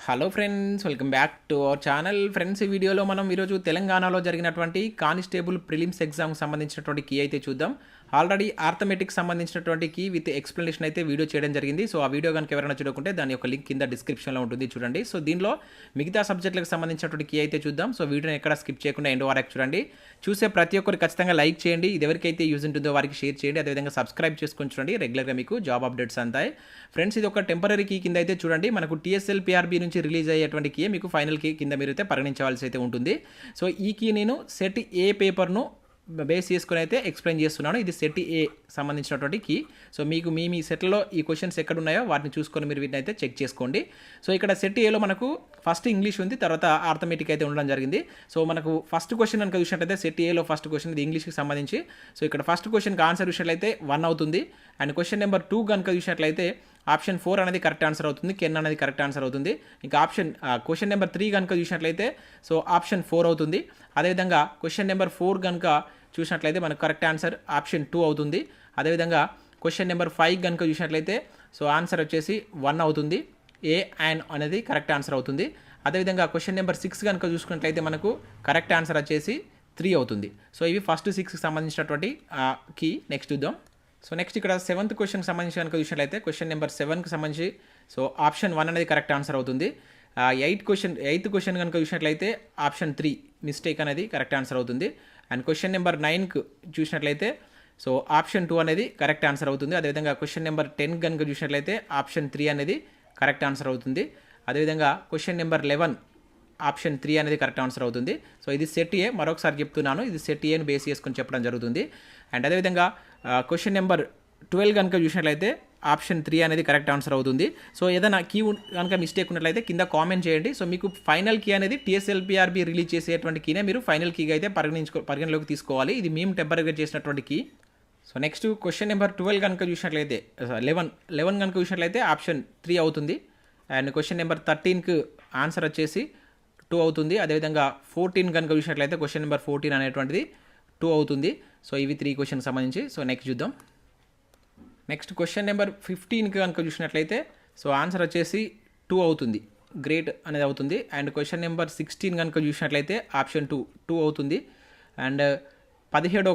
Hello friends, welcome back to our channel. Friends, ఈ వీడియోలో మనం ఈరోజు తెలంగాణలో జరిగినటువంటి కానిస్టేబుల్ ప్రిలిమ్స్ ఎగ్జామ్కి సంబంధించినటువంటి కీ అయితే చూద్దాం. ఆల్రెడీ ఆర్థమెటిక్ సంబంధించినటువంటి కీ విత్ ఎక్స్ప్లెనేషన్ అయితే వీడియో చేయడం జరిగింది. సో ఆ వీడియో కనుక ఎవరైనా చూడకుంటే దాని యొక్క లింక్ కింద డిస్క్రిప్షన్లో ఉంటుంది, చూడండి. సో దీనిలో మిగతా సబ్జెక్టులకు సంబంధించినటువంటి కీ అయితే చూద్దాం. సో వీడియోని ఎక్కడ స్కిప్ చేయకుండా ఎండ్ వరకు చూడండి. చూసే ప్రతి ఒక్కరు ఖచ్చితంగా లైక్ చేయండి. ఇది ఎవరికైతే యూజ్ ఉంటుందో వారికి షేర్ చేయండి. అదేవిధంగా సబ్స్క్రైబ్ చేసుకొని చూడండి. రెగ్యులర్గా మీకు జాబ్ అప్డేట్స్ అంతాయి. ఫ్రెండ్స్, ఇది ఒక టెంపరీ కీ కింద అయితే చూడండి. మనకు టీఎస్ఎల్ పిఆర్బీ నుంచి రిలీజ్ అయ్యేటువంటి కీ మీకు ఫైనల్ కీ కింద మీరు అయితే పరిగణించవలసి అయితే ఉంటుంది. సో ఈ కీ నేను సెట్ ఏ పేపర్ను బేస్ చేసుకుని అయితే ఎక్స్ప్లెయిన్ చేస్తున్నాను. ఇది సెట్ ఏ సంబంధించినటువంటి కీ. సో మీకు మీ సెట్లో ఈ క్వశ్చన్స్ ఎక్కడ ఉన్నాయో వాటిని చూసుకొని మీరు వీటిని అయితే చెక్ చేసుకోండి. సో ఇక్కడ సెట్ ఏలో మనకు ఫస్ట్ ఇంగ్లీష్ ఉంది, తర్వాత ఆర్థమెటిక్ అయితే ఉండడం జరిగింది. సో మనకు ఫస్ట్ క్వశ్చన్ కనుక చూసినట్లయితే సెట్ ఏలో ఫస్ట్ క్వశ్చన్ ఇది ఇంగ్లీష్కి సంబంధించి. సో ఇక్కడ ఫస్ట్ క్వశ్చన్కి ఆన్సర్ చూసినట్లయితే 1 అవుతుంది. అండ్ క్వశ్చన్ నెంబర్ 2 కనుక చూసినట్లయితే ఆప్షన్ 4 అనేది కరెక్ట్ ఆన్సర్ అవుతుంది, కెన్ అనేది కరెక్ట్ ఆన్సర్ అవుతుంది. ఇంకా క్వశ్చన్ నెంబర్ 3 కనుక చూసినట్లయితే సో ఆప్షన్ 4 అవుతుంది. అదేవిధంగా క్వశ్చన్ నెంబర్ 4 కనుక చూసినట్లయితే మనకు కరెక్ట్ ఆన్సర్ ఆప్షన్ 2 అవుతుంది. అదేవిధంగా క్వశ్చన్ నెంబర్ 5 కనుక చూసినట్లయితే సో ఆన్సర్ వచ్చేసి 1 అవుతుంది, ఏ అండ్ అనేది కరెక్ట్ ఆన్సర్ అవుతుంది. అదేవిధంగా క్వశ్చన్ నెంబర్ 6 కనుక చూసుకున్నట్లయితే మనకు కరెక్ట్ ఆన్సర్ వచ్చేసి 3 అవుతుంది. సో ఇవి ఫస్ట్ 6కి సంబంధించినటువంటి కీ. నెక్స్ట్ చూద్దాం. సో నెక్స్ట్ ఇక్కడ 7th క్వశ్చన్కి సంబంధించి కనుక చూసినట్లయితే క్వశ్చన్ నెంబర్ 7కి సంబంధించి సో ఆప్షన్ 1 అనేది కరెక్ట్ ఆన్సర్ అవుతుంది. 8th క్వశ్చన్ కనుక చూసినట్లయితే ఆప్షన్ 3 మిస్టేక్ అనేది కరెక్ట్ ఆన్సర్ అవుతుంది. అండ్ క్వశ్చన్ నెంబర్ 9కి చూసినట్లయితే సో ఆప్షన్ 2 అనేది కరెక్ట్ ఆన్సర్ అవుతుంది. అదేవిధంగా క్వశ్చన్ నెంబర్ 10 కనుక చూసినట్లయితే ఆప్షన్ 3 అనేది కరెక్ట్ ఆన్సర్ అవుతుంది. అదేవిధంగా క్వశ్చన్ నెంబర్ 11 ఆప్షన్ 3 అనేది కరెక్ట్ ఆన్సర్ అవుతుంది. సో ఇది సెట్ ఏ, మరొకసారి చెప్తున్నాను, ఇది సెట్ ఏని బేస్ చేసుకొని చెప్పడం జరుగుతుంది. అండ్ అదేవిధంగా క్వశ్చన్ నెంబర్ 12 కనుక చూసినట్లయితే ఆప్షన్ 3 అనేది కరెక్ట్ ఆన్సర్ అవుతుంది. సో ఏదైనా కీ కనుక మిస్టేక్ ఉన్నట్లయితే కింద కామెంట్ చేయండి. సో మీకు ఫైనల్ కీ అనేది టీఎస్ఎల్పిఆర్బీ రిలీజ్ చేసేటువంటి కీనే మీరు ఫైనల్ కీగా అయితే పరిగణలోకి తీసుకోవాలి. ఇది మేము టెంపరీగా చేసినటువంటి key. So next question number 12 కనుక చూసినట్లయితే 11 కనుక చూసినట్లయితే ఆప్షన్ 3 అవుతుంది. అండ్ క్వశ్చన్ నెంబర్ 13కి ఆన్సర్ వచ్చేసి 2 అవుతుంది. అదేవిధంగా 14 కనుక చూసినట్లయితే క్వశ్చన్ నెంబర్ 14 అనేటువంటిది 2 అవుతుంది. సో ఇవి 3 క్వశ్చన్కి సంబంధించి. సో నెక్స్ట్ చూద్దాం. నెక్స్ట్ క్వశ్చన్ నెంబర్ 15కి కనుక చూసినట్లయితే సో ఆన్సర్ వచ్చేసి 2 అవుతుంది, గ్రేట్ అనేది అవుతుంది. అండ్ క్వశ్చన్ నెంబర్ 16 కనుక చూసినట్లయితే ఆప్షన్ 2 అవుతుంది. అండ్ 17వ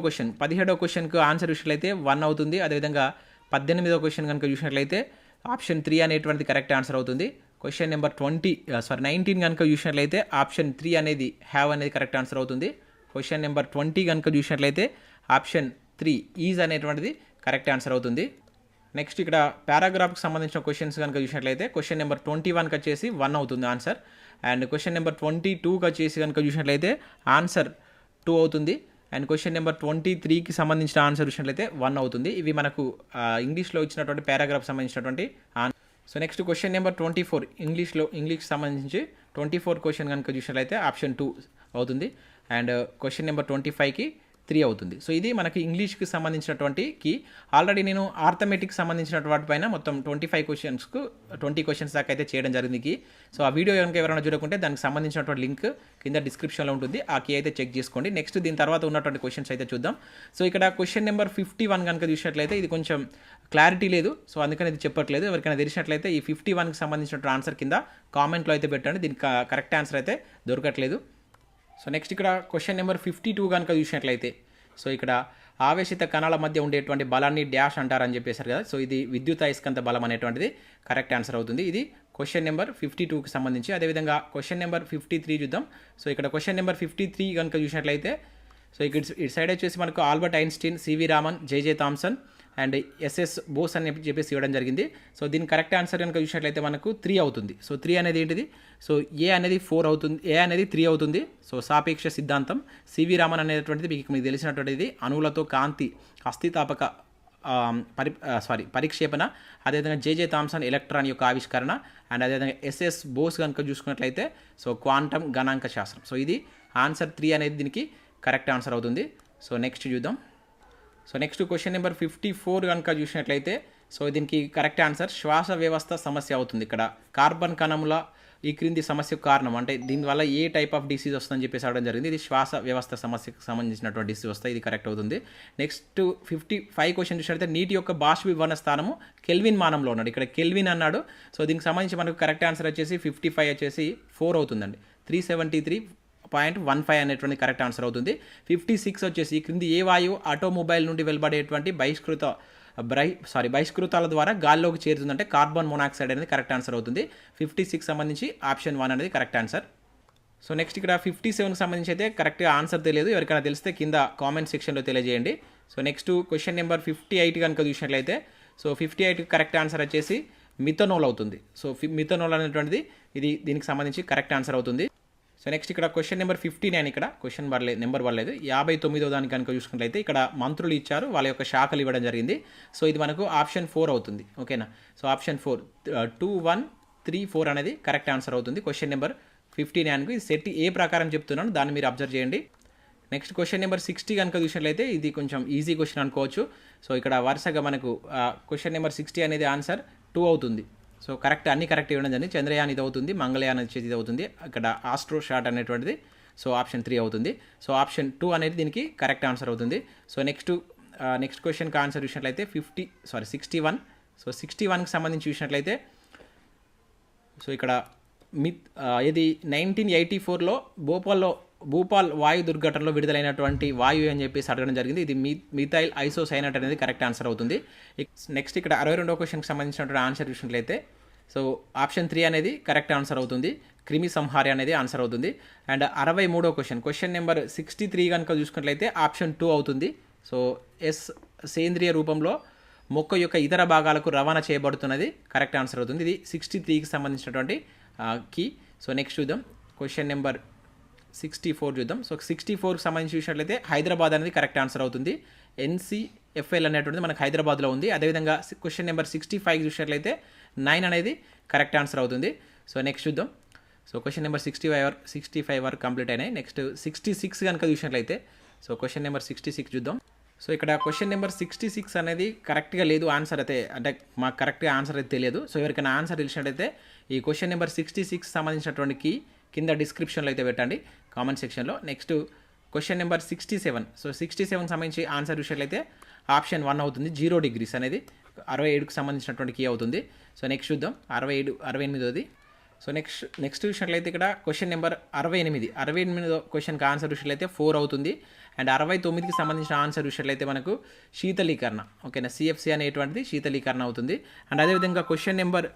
క్వశ్చన్కి ఆన్సర్ చూసినట్లయితే 1 అవుతుంది. అదేవిధంగా 18వ క్వశ్చన్ కనుక చూసినట్లయితే ఆప్షన్ 3 అనేటువంటిది కరెక్ట్ ఆన్సర్ అవుతుంది. క్వశ్చన్ నెంబర్ 19 కనుక చూసినట్లయితే ఆప్షన్ 3 అనేది హ్యావ్ అనేది కరెక్ట్ ఆన్సర్ అవుతుంది. క్వశ్చన్ నెంబర్ 20 కనుక చూసినట్లయితే ఆప్షన్ 3 ఈజ్ అనేటువంటిది కరెక్ట్ ఆన్సర్ అవుతుంది. నెక్స్ట్ ఇక్కడ పారాగ్రాఫ్కి సంబంధించిన క్వశ్చన్స్ కనుక చూసినట్లయితే క్వశ్చన్ నెంబర్ 21కి వచ్చేసి 1 అవుతుంది ఆన్సర్. అండ్ క్వశ్చన్ నెంబర్ 22కి వచ్చేసి కనుక చూసినట్లయితే ఆన్సర్ 2 అవుతుంది. అండ్ క్వశ్చన్ నెంబర్ 23కి సంబంధించిన ఆన్సర్ చూసినట్లయితే 1 అవుతుంది. ఇవి మనకు ఇంగ్లీష్లో ఇచ్చినటువంటి పారాగ్రాఫ్ సంబంధించినటువంటి answer. So next question number 24 ఇంగ్లీష్కి సంబంధించి 24 క్వశ్చన్ కనుక చూసినట్లయితే ఆప్షన్ 2 అవుతుంది. అండ్ క్వశ్చన్ నెంబర్ 25కి 3 అవుతుంది. సో ఇది మనకి ఇంగ్లీష్కి సంబంధించినటువంటి కీ. ఆల్రెడీ నేను ఆర్థమెటిక్ సంబంధించినటువంటి వాటిపైన మొత్తం 20 క్వశ్చన్స్ దాకా అయితే చేయడం జరిగింది కీ. సో ఆ వీడియో కనుక ఎవరైనా చూడకుంటే దానికి సంబంధించినటువంటి లింక్ కింద డిస్క్రిప్షన్లో ఉంటుంది, ఆ కీ అయితే చెక్ చేసుకోండి. నెక్స్ట్ దీని తర్వాత ఉన్నటువంటి క్వశ్చన్స్ అయితే చూద్దాం. సో ఇక్కడ క్వశ్చన్ నెంబర్ 51 కనుక చూసినట్లయితే ఇది కొంచెం క్లారిటీ లేదు, సో అందుకని ఇది చెప్పట్లేదు. ఎవరికైనా తెలిసినట్లయితే ఈ 51కి సంబంధించిన ఆన్సర్ కింద కామెంట్లో అయితే పెట్టండి, దీనికి కరెక్ట్ ఆన్సర్ అయితే దొరకట్లేదు. సో నెక్స్ట్ ఇక్కడ క్వశ్చన్ నెంబర్ 52 కనుక చూసినట్లయితే సో ఇక్కడ ఆవేశిత కణాల మధ్య ఉండేటువంటి బలాన్ని డాష్ అంటారని చెప్పేశారు కదా. సో ఇది విద్యుదయస్కాంత బలం అనేటువంటిది కరెక్ట్ ఆన్సర్ అవుతుంది. ఇది క్వశ్చన్ నెంబర్ 52కి సంబంధించి. అదేవిధంగా క్వశ్చన్ నెంబర్ 53 చూద్దాం. సో ఇక్కడ క్వశ్చన్ నెంబర్ 53 కనుక చూసినట్లయితే సో ఇక్కడ ఇటు సైడ్ వచ్చేసి మనకు Albert Einstein, C V Raman, J J Thomson and S S Bose అని చెప్పేసి ఇవ్వడం జరిగింది. సో దీని కరెక్ట్ ఆన్సర్ కనుక చూసినట్లయితే మనకు 3 అవుతుంది. సో 3 అనేది ఏంటిది? సో ఏ అనేది 4 అవుతుంది, ఏ అనేది 3 అవుతుంది. సో సాపేక్ష సిద్ధాంతం. సివి రామన్ అనేటువంటిది మీకు తెలిసినటువంటిది అణువులతో కాంతి అస్థితాపక పరిక్షేపణ. అదేవిధంగా జేజే థామ్సన్ ఎలక్ట్రాన్ యొక్క ఆవిష్కరణ. అండ్ అదేవిధంగా ఎస్ఎస్ బోస్ కనుక చూసుకున్నట్లయితే సో క్వాంటం గణాంక శాస్త్రం. సో ఇది ఆన్సర్ 3 అనేది దీనికి కరెక్ట్ ఆన్సర్ అవుతుంది. సో నెక్స్ట్ చూద్దాం. సో నెక్స్ట్ క్వశ్చన్ నెంబర్ 54 కనుక చూసినట్లయితే సో దీనికి కరెక్ట్ ఆన్సర్ శ్వాస వ్యవస్థ సమస్య అవుతుంది. ఇక్కడ కార్బన్ కణముల ఈ క్రింది సమస్యకు కారణం అంటే దీనివల్ల ఏ టైప్ ఆఫ్ డిసీజ్ వస్తుందని చెప్పేసి అడగడం జరిగింది. ఇది శ్వాస వ్యవస్థ సమస్యకు సంబంధించినటువంటి డిసీజ్ వస్తాయి, ఇది కరెక్ట్ అవుతుంది. నెక్స్ట్ 55 క్వశ్చన్ చూసినట్లయితే నీటి యొక్క బాష్పీభవన స్థానము కెల్విన్ మానంలో ఉన్నాడు. ఇక్కడ కెల్విన్ అన్నాడు. సో దీనికి సంబంధించి మనకు కరెక్ట్ ఆన్సర్ వచ్చేసి 55 వచ్చేసి 4 అవుతుందండి. 373.15 అనేటువంటి కరెక్ట్ ఆన్సర్ అవుతుంది. 56 వచ్చేసి ఈ క్రింది ఏ వాయువు ఆటోమొబైల్ నుండి వెలువడేటువంటి బహిష్కృతాల ద్వారా గాల్లోకి చేరుతుందంటే కార్బన్ మోనాక్సైడ్ అనేది కరెక్ట్ ఆన్సర్ అవుతుంది. 56 సంబంధించి ఆప్షన్ 1 అనేది కరెక్ట్ ఆన్సర్. సో నెక్స్ట్ ఇక్కడ 57కి సంబంధించి అయితే కరెక్ట్గా ఆన్సర్ తెలియదు, ఎవరికైనా తెలిస్తే కింద కామెంట్ సెక్షన్లో తెలియజేయండి. సో నెక్స్ట్ క్వశ్చన్ నెంబర్ 58 కనుక చూసినట్లయితే సో 58 కరెక్ట్ ఆన్సర్ వచ్చేసి మిథనోల్ అవుతుంది. సో మిథనోల్ అనేటువంటిది దీనికి సంబంధించి కరెక్ట్ ఆన్సర్ అవుతుంది. సో నెక్స్ట్ ఇక్కడ క్వశ్చన్ నెంబర్ 59, ఇక్కడ క్వశ్చన్ నెంబర్ పర్లేదు. 59వ దానికి కనుక చూసుకున్నట్లయితే ఇక్కడ మంత్రులు ఇచ్చారు, వాళ్ళ యొక్క శాఖలు ఇవ్వడం జరిగింది. సో ఇది మనకు ఆప్షన్ 4 అవుతుంది. ఓకేనా. సో ఆప్షన్ 4 2, 1, 3, 4 అనేది కరెక్ట్ ఆన్సర్ అవుతుంది క్వశ్చన్ నెంబర్ 59కు. ఇది సెట్ ఏ ప్రకారం చెప్తున్నాను దాన్ని మీరు అబ్జర్వ్ చేయండి. నెక్స్ట్ క్వశ్చన్ నెంబర్ 60 కనుక చూసినట్లయితే ఇది కొంచెం ఈజీ క్వశ్చన్ అనుకోవచ్చు. సో ఇక్కడ వరుసగా మనకు క్వశ్చన్ నెంబర్ 60 అనేది ఆన్సర్ 2 అవుతుంది. సో కరెక్ట్, అన్ని కరెక్ట్ ఇవ్వడం జరిగింది. చంద్రయాన్ ఇది అవుతుంది, మంగళయాన్ వచ్చేది ఇది అవుతుంది, ఇక్కడ ఆస్ట్రోషాట్ అనేటువంటిది సో ఆప్షన్ 3 అవుతుంది. సో ఆప్షన్ 2 అనేది దీనికి కరెక్ట్ ఆన్సర్ అవుతుంది. సో నెక్స్ట్ క్వశ్చన్కి ఆన్సర్ చూసినట్లయితే 61. సో 61కి సంబంధించి చూసినట్లయితే సో ఇక్కడ ఇది 1984లో భూపాల్ వాయు దుర్ఘటనలో విడుదలైనటువంటి వాయువు అని చెప్పేసి అడగడం జరిగింది. ఇది మిథైల్ ఐసోసైనట్ అనేది కరెక్ట్ ఆన్సర్ అవుతుంది. నెక్స్ట్ ఇక్కడ 62వ క్వశ్చన్కి సంబంధించినటువంటి ఆన్సర్ చూసినట్లయితే సో ఆప్షన్ 3 అనేది కరెక్ట్ ఆన్సర్ అవుతుంది. క్రిమి సంహారి అనేది ఆన్సర్ అవుతుంది. అండ్ 63వ క్వశ్చన్ నెంబర్ 63 కనుక చూసుకున్నట్లయితే ఆప్షన్ 2 అవుతుంది. సో సేంద్రియ రూపంలో మొక్క యొక్క ఇతర భాగాలకు రవాణా చేయబడుతున్నది కరెక్ట్ ఆన్సర్ అవుతుంది. ఇది 63కి సంబంధించినటువంటి కీ. సో నెక్స్ట్ చూద్దాం క్వశ్చన్ నెంబర్ 64 చూద్దాం. సో 64కి సంబంధించి చూసినట్లయితే హైదరాబాద్ అనేది కరెక్ట్ ఆన్సర్ అవుతుంది. NCFL అనేటువంటిది మనకు హైదరాబాద్లో ఉంది. అదేవిధంగా క్వశ్చన్ నెంబర్ 65 చూసినట్లయితే 9 అనేది కరెక్ట్ ఆన్సర్ అవుతుంది. సో నెక్స్ట్ చూద్దాం. సో క్వశ్చన్ నెంబర్ 65 వరకు కంప్లీట్ అయినాయి. నెక్స్ట్ 66 కనుక చూసినట్లయితే సో క్వశ్చన్ నెంబర్ 66 చూద్దాం. సో ఇక్కడ క్వశ్చన్ నెంబర్ 66 అనేది కరెక్ట్గా లేదు ఆన్సర్ అయితే, అంటే మాకు కరెక్ట్గా ఆన్సర్ అయితే తెలియదు. సో ఎవరికైనా ఆన్సర్ తెలిసినట్టయితే ఈ క్వశ్చన్ నెంబర్ 66 సంబంధించినటువంటి కీ కింద డిస్క్రిప్షన్లో అయితే పెట్టండి కామెంట్ సెక్షన్లో. Next question number 67. సో 67కి సంబంధించి ఆన్సర్ చూసినట్లయితే ఆప్షన్ 1 అవుతుంది. 0 డిగ్రీస్ అనేది 67కి సంబంధించినటువంటి కీ అవుతుంది. సో నెక్స్ట్ చూద్దాం 68ది. సో నెక్స్ట్ చూసినట్లయితే ఇక్కడ క్వశ్చన్ నెంబర్ 68 క్వశ్చన్కి ఆన్సర్ చూసినట్లయితే 4 అవుతుంది. అండ్ 69కి సంబంధించిన ఆన్సర్ చూసినట్లయితే మనకు శీతలీకరణ, ఓకేనా, CFC అనేటువంటిది శీతలీకరణ అవుతుంది. అండ్ అదేవిధంగా క్వశ్చన్ నెంబర్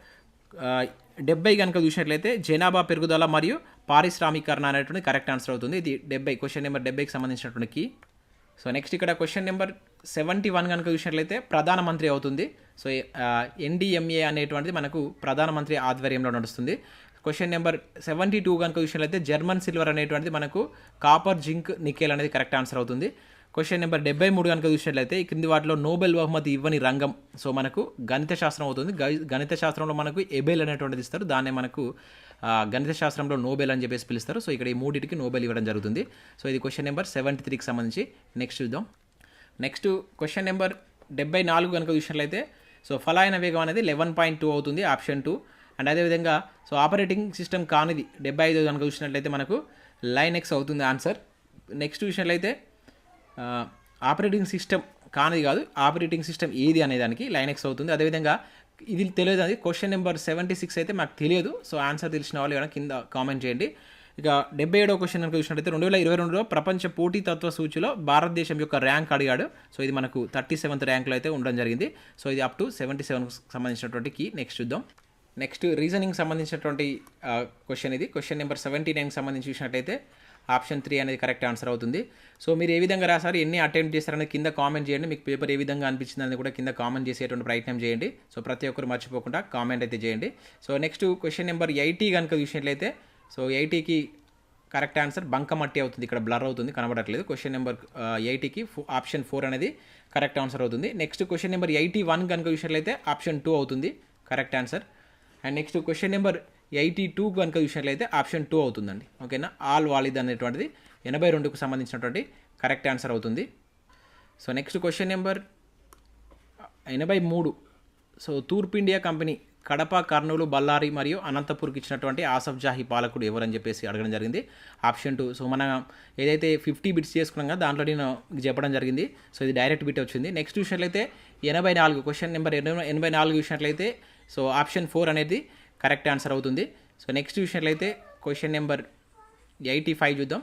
70 కనుక చూసినట్లయితే జనాభా పెరుగుదల మరియు పారిశ్రామికరణ అనేటువంటి కరెక్ట్ ఆన్సర్ అవుతుంది. ఇది క్వశ్చన్ నెంబర్ 70కి సంబంధించినటువంటి కీ. సో నెక్స్ట్ ఇక్కడ క్వశ్చన్ నెంబర్ 71 కనుక చూసినట్లయితే ప్రధానమంత్రి అవుతుంది. సో NDMA అనేటువంటిది మనకు ప్రధానమంత్రి ఆధ్వర్యంలో నడుస్తుంది. క్వశ్చన్ నెంబర్ 72 కనుక చూసినట్లయితే జర్మన్ సిల్వర్ అనేటువంటిది మనకు కాపర్, జింక్, నికెల్ అనేది కరెక్ట్ ఆన్సర్ అవుతుంది. క్వశ్చన్ నెంబర్ 73 కనుక చూసినట్లయితే ఈ క్రింది వాటిలో నోబెల్ బహుమతి ఇవ్వని రంగం సో మనకు గణిత శాస్త్రం అవుతుంది. గణిత శాస్త్రంలో మనకు ఎబెల్ అనేటువంటిది ఇస్తారు, దాన్నే మనకు గణిత శాస్త్రంలో నోబెల్ అని చెప్పేసి పిలుస్తారు. సో ఇక్కడ ఈ మూడింటికి నోబెల్ ఇవ్వడం జరుగుతుంది. సో ఇది క్వశ్చన్ నెంబర్ 73కి సంబంధించి. నెక్స్ట్ చూద్దాం. నెక్స్ట్ క్వశ్చన్ నెంబర్ 74 కనుక చూసినట్లయితే సో ఫలాయన వేగం అనేది 11.2 అవుతుంది, ఆప్షన్ 2. అండ్ అదేవిధంగా సో ఆపరేటింగ్ సిస్టమ్ కానిది 75 కనుక చూసినట్లయితే మనకు లైనెక్స్ అవుతుంది ఆన్సర్. నెక్స్ట్ చూసినట్లయితే ఆపరేటింగ్ సిస్టమ్ కానిది కాదు, ఆపరేటింగ్ సిస్టమ్ ఏది అనే దానికి లైనెక్స్ అవుతుంది. అదేవిధంగా ఇది తెలియదు, అది క్వశ్చన్ నెంబర్ 76 అయితే మాకు తెలియదు. సో ఆన్సర్ తెలిసిన వాళ్ళు ఏమైనా కింద కామెంట్ చేయండి. ఇక 77వ క్వశ్చన్ కనుక చూసినట్లయితే 2022లో ప్రపంచ పోటీతత్వ సూచిలో భారతదేశం యొక్క ర్యాంక్ అడిగాడు. సో ఇది మనకు 37th ర్యాంక్లో అయితే ఉండడం జరిగింది. సో ఇది అప్ టు 77కి సంబంధించినటువంటి కీ. నెక్స్ట్ చూద్దాం. నెక్స్ట్ రీజనింగ్ సంబంధించినటువంటి క్వశ్చన్ ఇది. క్వశ్చన్ నెంబర్ 79కి సంబంధించి చూసినట్లయితే ఆప్షన్ 3 అనేది కరెక్ట్ ఆన్సర్ అవుతుంది. సో మీరు ఏ విధంగా రాసారు, ఎన్ని అటెంప్ట్ చేస్తారనేది కింద కామెంట్ చేయండి. మీకు పేపర్ ఏ విధంగా అనిపించింది అనేది కూడా కింద కామెంట్ చేసేటువంటి ప్రయత్నం చేయండి. సో ప్రతి ఒక్కరు మర్చిపోకుండా కామెంట్ అయితే చేయండి. సో నెక్స్ట్ క్వశ్చన్ నెంబర్ 80 కనుక చూసినట్లయితే సో 80కి కరెక్ట్ ఆన్సర్ బంకమట్టి అవుతుంది. ఇక్కడ బ్లర్ అవుతుంది, కనబడట్లేదు. క్వశ్చన్ నెంబర్ 80కి ఆప్షన్ 4 అనేది కరెక్ట్ ఆన్సర్ అవుతుంది. నెక్స్ట్ క్వశ్చన్ నెంబర్ 81 కనుక చూసినట్లయితే ఆప్షన్ 2 అవుతుంది correct answer. And next question number 82 కనుక చూసినట్లయితే ఆప్షన్ 2 అవుతుందండి. ఓకేనా, ఆల్ వాలిద్ అనేటువంటిది 82కు సంబంధించినటువంటి కరెక్ట్ ఆన్సర్ అవుతుంది. So next question number 83. So తూర్పు ఇండియా కంపెనీ కడప, కర్నూలు, బళ్ళారి మరియు అనంతపూర్కి ఇచ్చినటువంటి ఆసఫ్ జాహీ పాలకుడు ఎవరని చెప్పేసి అడగడం జరిగింది. ఆప్షన్ 2. సో మనం ఏదైతే 50 బిట్స్ చేసుకున్నాం కదా దాంట్లో నేను చెప్పడం జరిగింది. సో ఇది డైరెక్ట్ బిట్ వచ్చింది. నెక్స్ట్ చూసినట్లయితే 84 క్వశ్చన్ నెంబర్ 84 చూసినట్లయితే సో ఆప్షన్ 4 అనేది కరెక్ట్ ఆన్సర్ అవుతుంది. సో నెక్స్ట్ చూసినట్లయితే క్వశ్చన్ నెంబర్ 85 చూద్దాం.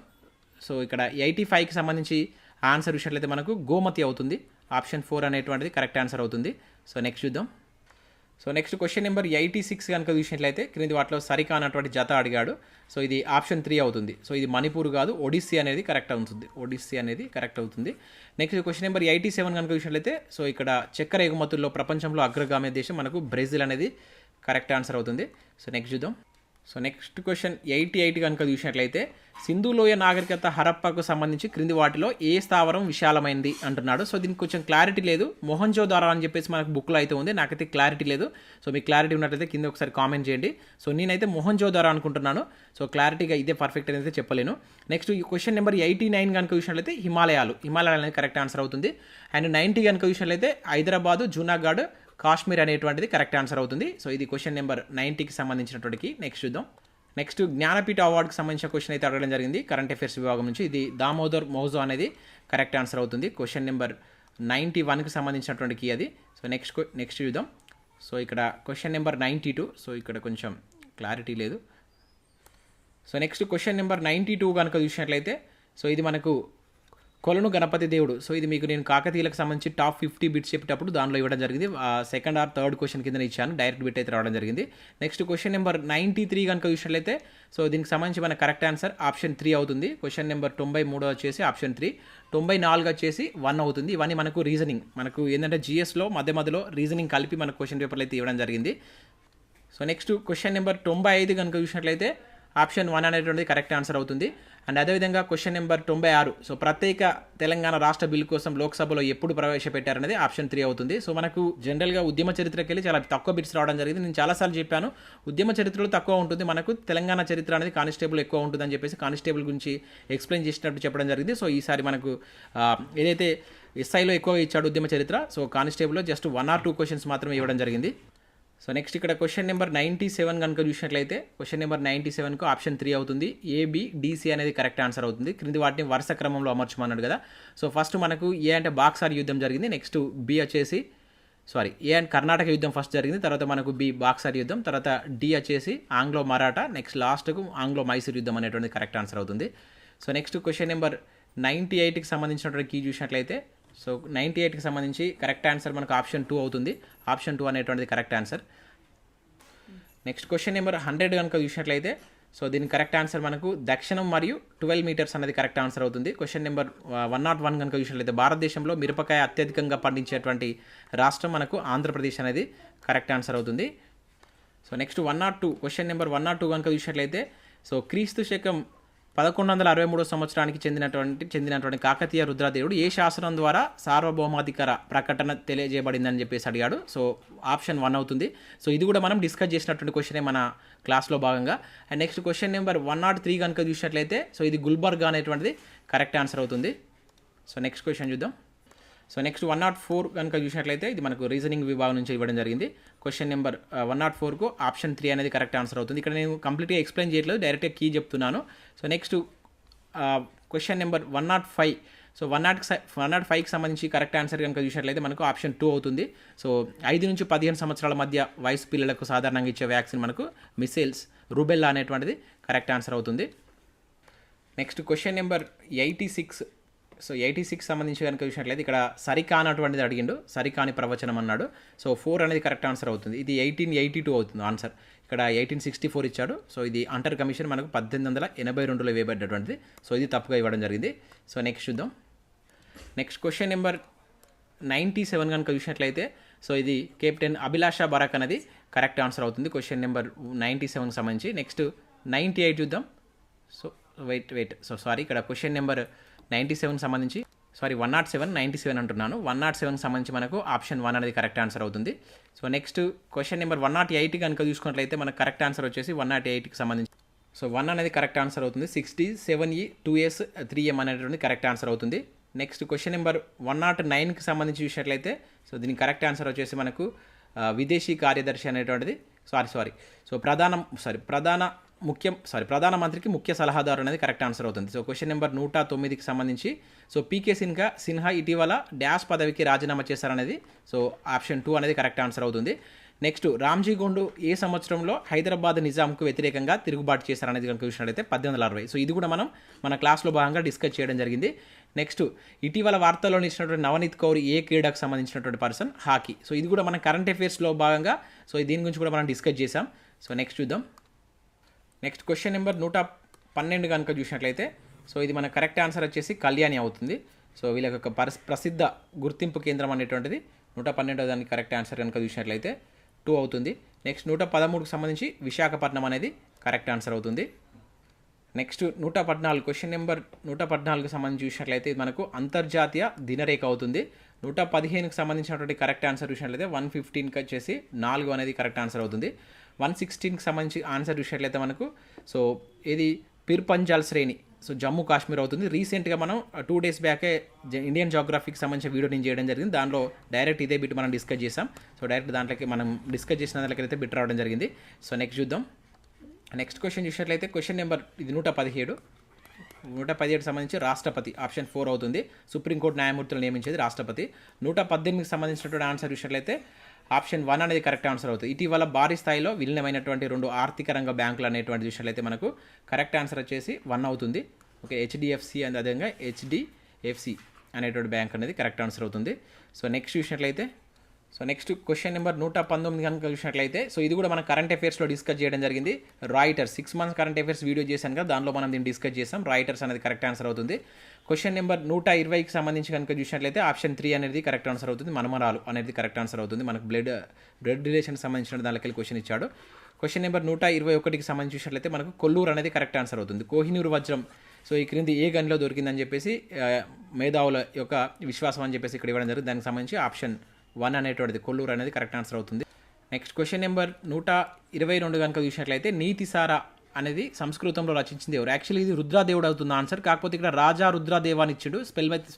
సో ఇక్కడ 85కి సంబంధించి ఆన్సర్ చూసినట్లయితే మనకు గోమతి అవుతుంది. ఆప్షన్ 4 అనేటువంటిది కరెక్ట్ ఆన్సర్ అవుతుంది. సో నెక్స్ట్ చూద్దాం. సో నెక్స్ట్ క్వశ్చన్ నెంబర్ 86 కనుక చూసినట్లయితే క్రింది వాటిలో సరికా అన్నటువంటి జత అడిగాడు. సో ఇది ఆప్షన్ 3 అవుతుంది. సో ఇది మణిపూర్ కాదు, ఒడిస్సీ అనేది కరెక్ట్ అవుతుంది. ఒడిస్సీ అనేది కరెక్ట్ అవుతుంది. నెక్స్ట్ క్వశ్చన్ నెంబర్ 87 కనుక చూసినట్లయితే సో ఇక్కడ చక్కెర ఎగుమతుల్లో ప్రపంచంలో అగ్రగామి దేశం మనకు బ్రెజిల్ అనేది కరెక్ట్ ఆన్సర్ అవుతుంది. సో నెక్స్ట్ చూద్దాం. సో నెక్స్ట్ క్వశ్చన్ 88 కనుక చూసినట్లయితే సింధులోయ నాగరికత హరప్పకు సంబంధించి క్రింది వాటిలో ఏ స్థావరం విశాలమైంది అంటున్నాడు. సో దీనికి కొంచెం క్లారిటీ లేదు. మొహంజోదారో అని చెప్పేసి మనకు బుక్లో అయితే ఉంది, నాకైతే క్లారిటీ లేదు. సో మీకు క్లారిటీ ఉన్నట్లయితే కింద ఒకసారి కామెంట్ చేయండి. సో నేనైతే మొహంజోదారో అనుకుంటున్నాను. సో క్లారిటీగా ఇదే పర్ఫెక్ట్ అయితే చెప్పలేను. నెక్స్ట్ ఈ క్వశ్చన్ నెంబర్ 89 కనుక చూసినట్లయితే హిమాలయాలు అనేది కరెక్ట్ ఆన్సర్ అవుతుంది. అండ్ 90 కనుక చూసినట్లయితే హైదరాబాదు, జూనాగఢ్, కాశ్మీర్ అనేటువంటిది కరెక్ట్ ఆన్సర్ అవుతుంది. సో ఇది క్వశ్చన్ నెంబర్ 90కి సంబంధించినటువంటి. నెక్స్ట్ చూద్దాం. నెక్స్ట్ జ్ఞానపీఠ అవార్డుకి సంబంధించిన క్వశ్చన్ అయితే అడగడం జరిగింది కరెంట్ అఫైర్స్ విభాగం నుంచి. ఇది దామోదర్ మౌజో అనేది కరెక్ట్ ఆన్సర్ అవుతుంది. క్వశ్చన్ నెంబర్ 91కి సంబంధించినటువంటి కీ అది. సో నెక్స్ట్ చూద్దాం. సో ఇక్కడ క్వశ్చన్ నెంబర్ 92. సో ఇక్కడ కొంచెం క్లారిటీ లేదు. సో నెక్స్ట్ క్వశ్చన్ నెంబర్ 92 కనుక చూసినట్లయితే సో ఇది మనకు కొలను గణపతి దేవుడు. సో ఇది మీకు నేను కాకతీయులకు సంబంధించి టాప్ 50 బిట్స్ చెప్పేటప్పుడు దానిలో ఇవ్వడం జరిగింది. సెకండ్ ఆర్ థర్డ్ క్వశ్చన్ కింద ఇచ్చాను, డైరెక్ట్ బిట్ అయితే రావడం జరిగింది. నెక్స్ట్ క్వశ్చన్ నెంబర్ 93 కనుక చూసినట్లయితే సో దీనికి సంబంధించి మన కరెక్ట్ ఆన్సర్ ఆప్షన్ 3 అవుతుంది. క్వశ్చన్ నెంబర్ 93 వచ్చేసి ఆప్షన్ 3, 94 వచ్చేసి 1 అవుతుంది. ఇవన్నీ మనకు రీజనింగ్, మనకు ఏంటంటే జిఎస్లో మధ్యలో రీజనింగ్ కలిపి మనకు క్వశ్చన్ పేపర్లు అయితే ఇవ్వడం జరిగింది. సో నెక్స్ట్ క్వశ్చన్ నెంబర్ 95 కనుక చూసినట్లయితే ఆప్షన్ 1 అనేటువంటిది కరెక్ట్ ఆన్సర్ అవుతుంది. అండ్ అదేవిధంగా క్వశ్చన్ నెంబర్ 96 సో ప్రత్యేక తెలంగాణ రాష్ట్ర బిల్ కోసం లోక్సభలో ఎప్పుడు ప్రవేశపెట్టారనేది ఆప్షన్ 3 అవుతుంది. సో మనకు జనరల్గా ఉద్యమ చరిత్రకి వెళ్ళి చాలా తక్కువ బిట్స్ రావడం జరిగింది. నేను చాలాసార్లు చెప్పాను ఉద్యమ చరిత్రలో తక్కువ ఉంటుంది, మనకు తెలంగాణ చరిత్ర అనేది కానిస్టేబుల్ ఎక్కువ ఉంటుందని చెప్పేసి కానిస్టేబుల్ గురించి ఎక్స్ప్లెయిన్ చేసినట్టు చెప్పడం జరిగింది. సో ఈసారి మనకు ఏదైతే ఎస్ఐలో ఎక్కువ ఇచ్చాడు ఉద్యమ చరిత్ర, సో కానిస్టేబుల్లో జస్ట్ 1 or 2 క్వశ్చన్స్ మాత్రమే ఇవ్వడం జరిగింది. సో నెక్స్ట్ ఇక్కడ క్వశ్చన్ నెంబర్ 97 కనుక చూసినట్లయితే క్వశ్చన్ నెంబర్ 97కు ఆప్షన్ 3 అవుతుంది. ABDC అనేది కరెక్ట్ ఆన్సర్ అవుతుంది. క్రింది వాటిని వరుస క్రమంలో అమర్చమన్నాడు కదా. సో ఫస్ట్ మనకు ఏ అంటే బాక్సార్ యుద్ధం జరిగింది. నెక్స్ట్ బి వచ్చేసి ఏ అండ్ కర్ణాటక యుద్ధం ఫస్ట్ జరిగింది. తర్వాత మనకు బి బాక్సార్ యుద్ధం, తర్వాత డి వచ్చేసి ఆంగ్లో మరాఠా, నెక్స్ట్ లాస్ట్కు ఆంగ్లో మైసూర్ యుద్ధం అనేటువంటిది కరెక్ట్ ఆన్సర్ అవుతుంది. సో నెక్స్ట్ క్వశ్చన్ నెంబర్ 98కి సంబంధించినటువంటి కీ చూసినట్లయితే సో 98కి సంబంధించి కరెక్ట్ ఆన్సర్ మనకు ఆప్షన్ 2 అవుతుంది. ఆప్షన్ 2 అనేటువంటిది correct answer. Next question number 100 కనుక చూసినట్లయితే సో దీని కరెక్ట్ ఆన్సర్ మనకు దక్షిణం మరియు 12 మీటర్స్ అనేది కరెక్ట్ ఆన్సర్ అవుతుంది. క్వశ్చన్ నెంబర్ 101 కనుక చూసినట్లయితే భారతదేశంలో మిరపకాయ అత్యధికంగా పండించేటువంటి రాష్ట్రం మనకు ఆంధ్రప్రదేశ్ అనేది కరెక్ట్ ఆన్సర్ అవుతుంది. సో నెక్స్ట్ 102 క్వశ్చన్ నెంబర్ 102 కనుక చూసినట్లయితే సో క్రీస్తు శకం 1163 సంవత్సరానికి చెందినటువంటి కాకతీయ రుద్రదేవుడు ఏ శాసనం ద్వారా సార్వభౌమాధికార ప్రకటన తెలియజేయబడిందని చెప్పేసి అడిగాడు. సో ఆప్షన్ 1 అవుతుంది. సో ఇది కూడా మనం డిస్కస్ చేసినటువంటి క్వశ్చనే మన క్లాస్లో భాగంగా. అండ్ నెక్స్ట్ క్వశ్చన్ నెంబర్ 103 కనుక చూసినట్లయితే సో ఇది గుల్బర్గా అనేటువంటిది కరెక్ట్ ఆన్సర్ అవుతుంది. సో నెక్స్ట్ క్వశ్చన్ చూద్దాం. సో నెక్స్ట్ 104 కనుక చూసినట్లయితే ఇది మనకు రీజనింగ్ విభాగం నుంచి ఇవ్వడం జరిగింది. క్వశ్చన్ నెంబర్ 104కు ఆప్షన్ 3 అనేది కరెక్ట్ ఆన్సర్ అవుతుంది. ఇక్కడ నేను కంప్లీట్గా ఎక్స్ప్లెయిన్ చేయట్లేదు, డైరెక్ట్గా కీ చెప్తున్నాను. So next question number 105 so 105కి సంబంధించి కరెక్ట్ ఆన్సర్ కనుక చూసినట్లయితే మనకు ఆప్షన్ 2 అవుతుంది. సో 5 నుంచి 15 సంవత్సరాల మధ్య వయసు పిల్లలకు సాధారణంగా ఇచ్చే వ్యాక్సిన్ మనకు మిసైల్స్ రుబెల్లా అనేటువంటిది కరెక్ట్ ఆన్సర్ అవుతుంది. నెక్స్ట్ క్వశ్చన్ నెంబర్ 86 సో 86 సంబంధించి కనుక చూసినట్లయితే ఇక్కడ సరికానటువంటిది అడిగిండు, సరికాని ప్రవచనం అన్నాడు. సో 4 అనేది కరెక్ట్ ఆన్సర్ అవుతుంది. ఇది 1882 అవుతుంది ఆన్సర్. ఇక్కడ 1864 ఇచ్చాడు. సో ఇది అంటర్ కమిషన్ మనకు 1882లో వేయబడ్డటువంటిది. సో ఇది తప్పుగా ఇవ్వడం జరిగింది. సో నెక్స్ట్ చూద్దాం. నెక్స్ట్ క్వశ్చన్ నెంబర్ 97 కనుక చూసినట్లయితే సో ఇది కెప్టెన్ అభిలాష బరాక్ అనేది కరెక్ట్ ఆన్సర్ అవుతుంది క్వశ్చన్ నెంబర్ 97కి సంబంధించి. నెక్స్ట్ 98 చూద్దాం. సో వెయిట్ ఇక్కడ క్వశ్చన్ నెంబర్ 97 సంబంధించి 97 అంటున్నాను. 107కి సంబంధించి మనకు ఆప్షన్ 1 అనేది కరెక్ట్ ఆన్సర్ అవుతుంది. సో నెక్స్ట్ క్వశ్చన్ నెంబర్ 108 కనుక చూసుకున్నట్లయితే మనకు కరెక్ట్ ఆన్సర్ వచ్చేసి 108కి సంబంధించి సో 1 అనేది కరెక్ట్ ఆన్సర్ అవుతుంది. 67E 2S 3M అనేటువంటి కరెక్ట్ ఆన్సర్ అవుతుంది. నెక్స్ట్ క్వశ్చన్ నెంబర్ 109కి సంబంధించి చూసినట్లయితే సో దీనికి కరెక్ట్ ఆన్సర్ వచ్చేసి మనకు విదేశీ కార్యదర్శి అనేటువంటిది ప్రధానమంత్రికి ముఖ్య సలహాదారు అనేది కరెక్ట్ ఆన్సర్ అవుతుంది. సో క్వశ్చన్ నెంబర్ 109కి సంబంధించి సో పీకే సిన్హా ఇటీవల డ్యాష్ పదవికి రాజీనామా చేశారనేది సో ఆప్షన్ 2 అనేది కరెక్ట్ ఆన్సర్ అవుతుంది. నెక్స్ట్ రామ్జీ గోండు ఏ సంవత్సరంలో హైదరాబాద్ నిజాంకు వ్యతిరేకంగా తిరుగుబాటు చేశారనేది కనుక చూసినట్లయితే 1860. సో ఇది కూడా మనం మన క్లాస్లో భాగంగా డిస్కస్ చేయడం జరిగింది. నెక్స్ట్ ఇటీవల వార్తల్లో ఇచ్చినటువంటి నవనీత్ కౌర్ ఏ క్రీడకు సంబంధించినటువంటి పర్సన్? హాకీ. సో ఇది కూడా మన కరెంట్ అఫైర్స్లో భాగంగా సో దీని గురించి కూడా మనం డిస్కస్ చేసాం. సో నెక్స్ట్ చూద్దాం. నెక్స్ట్ క్వశ్చన్ నెంబర్ 112 కనుక చూసినట్లయితే సో ఇది మన కరెక్ట్ ఆన్సర్ వచ్చేసి కళ్యాణి అవుతుంది. సో వీళ్ళ యొక్క ప్రసిద్ధ గుర్తింపు కేంద్రం అనేటువంటిది 112 దానికి కరెక్ట్ ఆన్సర్ కనుక చూసినట్లయితే 2 అవుతుంది. నెక్స్ట్ 113కి సంబంధించి విశాఖపట్నం అనేది కరెక్ట్ ఆన్సర్ అవుతుంది. నెక్స్ట్ 114 క్వశ్చన్ నెంబర్ 114కి సంబంధించి చూసినట్లయితే ఇది మనకు అంతర్జాతీయ దినరేఖ అవుతుంది. 115కి సంబంధించినటువంటి కరెక్ట్ ఆన్సర్ చూసినట్లయితే 115కి వచ్చేసి 4 అనేది కరెక్ట్ ఆన్సర్ అవుతుంది. 116కి సంబంధించి ఆన్సర్ చూసినట్లయితే మనకు సో ఇది పిర్పంజాల్ శ్రేణి సో జమ్మూ కాశ్మీర్ అవుతుంది. రీసెంట్గా మనం 2 days బ్యాకే ఇండియన్ జియోగ్రఫీకి సంబంధించిన వీడియో నేను చేయడం జరిగింది. దానిలో డైరెక్ట్ ఇదే బిట్ మనం డిస్కస్ చేసాం. సో డైరెక్ట్ దాంట్లోకి మనం డిస్కస్ చేసిన దాంట్లోకి బిట్ రావడం జరిగింది. సో నెక్స్ట్ చూద్దాం. నెక్స్ట్ క్వశ్చన్ చూసినట్లయితే క్వశ్చన్ నెంబర్ ఇది 117 సంబంధించి రాష్ట్రపతి ఆప్షన్ 4 అవుతుంది. సుప్రీంకోర్టు న్యాయమూర్తులు నియమించేది రాష్ట్రపతి. 118కి సంబంధించినటువంటి ఆన్సర్ చూసినట్లయితే ఆప్షన్ 1 అనేది కరెక్ట్ ఆన్సర్ అవుతుంది. ఇటీవల భారీ స్థాయిలో విలీనమైనటువంటి 2 ఆర్థిక రంగ బ్యాంకులు అనేటువంటి చూసినట్లయితే మనకు కరెక్ట్ ఆన్సర్ వచ్చేసి 1 అవుతుంది. ఓకే, హెచ్డిఎఫ్సి అండ్ అదేవిధంగా హెచ్డిఎఫ్సి అనేటువంటి బ్యాంక్ అనేది కరెక్ట్ ఆన్సర్ అవుతుంది. సో నెక్స్ట్ చూసినట్లయితే నెక్స్ట్ క్వశ్చన్ నెంబర్ 119 కనుక చూసినట్లయితే సో ఇది కూడా మనం కరెంట్ అఫైర్స్లో డిస్కస్ చేయడం జరిగింది. Reuters 6 months current affairs video చేశాను కదా, దానిలో మనం దీన్ని డిస్కస్ చేసాం. రాయిటర్స్ అనేది కరెక్ట్ ఆన్సర్ అవుతుంది. క్వశ్చన్ నెంబర్ 120కి సంబంధించి కనుక చూసినట్లయితే ఆప్షన్ 3 అనేది కరెక్ట్ ఆన్సర్ అవుతుంది. మనమరాలు అనేది కరెక్ట్ ఆన్సర్ అవుతుంది. మనకు బ్లడ్ రిలేషన్కి సంబంధించిన దానికి క్వశ్చన్ ఇచ్చాడు. క్వశ్చన్ నెంబర్ 121కి సంబంధించి చూసినట్లయితే మనకు కొల్లూరు అనేది కరెక్ట్ ఆన్సర్ అవుతుంది. కోహినూరు వజ్రం సో ఈ క్రింది ఏ గనిలో దొరికిందని చెప్పేసి మేధావుల యొక్క విశ్వాసం అని చెప్పేసి ఇక్కడ ఇవ్వడం జరిగింది. దానికి సంబంధించి ఆప్షన్ 1 అనేటువంటిది కొల్లూరు అనేది కరెక్ట్ ఆన్సర్ అవుతుంది. నెక్స్ట్ క్వశ్చన్ నెంబర్ 122 కనుక చూసినట్లయితే నీతిసార అనేది సంస్కృతంలో రచించింది ఎవరు? యాక్చువల్లీ ఇది రుద్రాదేవుడు అవుతుంది ఆన్సర్. కాకపోతే ఇక్కడ రాజా రుద్రాదేవ అని ఇచ్చాడు,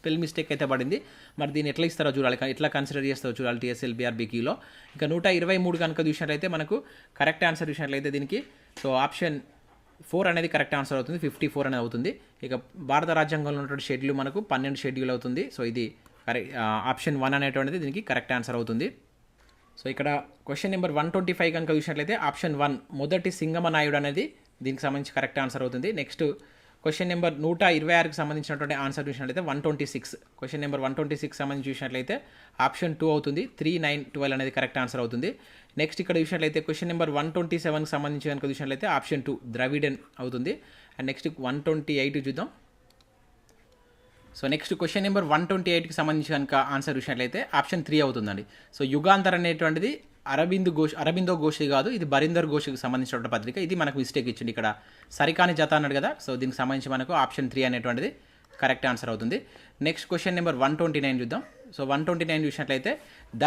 స్పెల్ మిస్టేక్ అయితే పడింది. మరి దీన్ని ఎట్లా ఇస్తారో చూడాలి, ఎట్లా కన్సిడర్ చేస్తారో చూడాలి TSLBRBకీలో. ఇంకా 123 కనుక చూసినట్లయితే మనకు కరెక్ట్ ఆన్సర్ చూసినట్లయితే దీనికి సో ఆప్షన్ 4 అనేది కరెక్ట్ ఆన్సర్ అవుతుంది. 54 అనేది అవుతుంది. ఇక భారత రాజ్యాంగంలో ఉన్నటువంటి షెడ్యూల్ మనకు 12 షెడ్యూల్ అవుతుంది. సో ఇది ఆప్షన్ 1 అనేటువంటిది దీనికి కరెక్ట్ ఆన్సర్ అవుతుంది. సో ఇక్కడ క్వశ్చన్ నెంబర్ 125 కనుక చూసినట్లయితే ఆప్షన్ 1 మొదటి సింగమ నాయుడు అనేది దీనికి సంబంధించి కరెక్ట్ ఆన్సర్ అవుతుంది. నెక్స్ట్ క్వశ్చన్ నెంబర్ 126కి సంబంధించినటువంటి ఆన్సర్ చూసినట్లయితే 126. క్వశ్చన్ నెంబర్ 126 సంబంధించి చూసినట్లయితే ఆప్షన్ 2 అవుతుంది. 3, 9, 12 అనేది కరెక్ట్ ఆన్సర్ అవుతుంది. నెక్స్ట్ ఇక్కడ చూసినట్లయితే క్వశ్చన్ నెంబర్ 127కి సంబంధించి కనుక చూసినట్లయితే ఆప్షన్ 2 ద్రవిడన్ అవుతుంది. అండ్ నెక్స్ట్ 128 చూద్దాం. సో నెక్స్ట్ క్వశ్చన్ నెంబర్ 128కి సంబంధించి కనుక ఆన్సర్ చూసినట్లయితే ఆప్షన్ 3 అవుతుందండి. సో యుగాంతర్ అనేటువంటిది అరబిందో ఘోష్ కాదు, ఇది బరీందర్ ఘోష్కి సంబంధించిన పత్రిక. ఇది మనకు మిస్టేక్ ఇచ్చింది ఇక్కడ, సరికాని జత అన్నాడు కదా. సో దీనికి సంబంధించి మనకు ఆప్షన్ 3 అనేటువంటిది కరెక్ట్ ఆన్సర్ అవుతుంది. నెక్స్ట్ క్వశ్చన్ నెంబర్ 129 చూద్దాం. సో 129 చూసినట్లయితే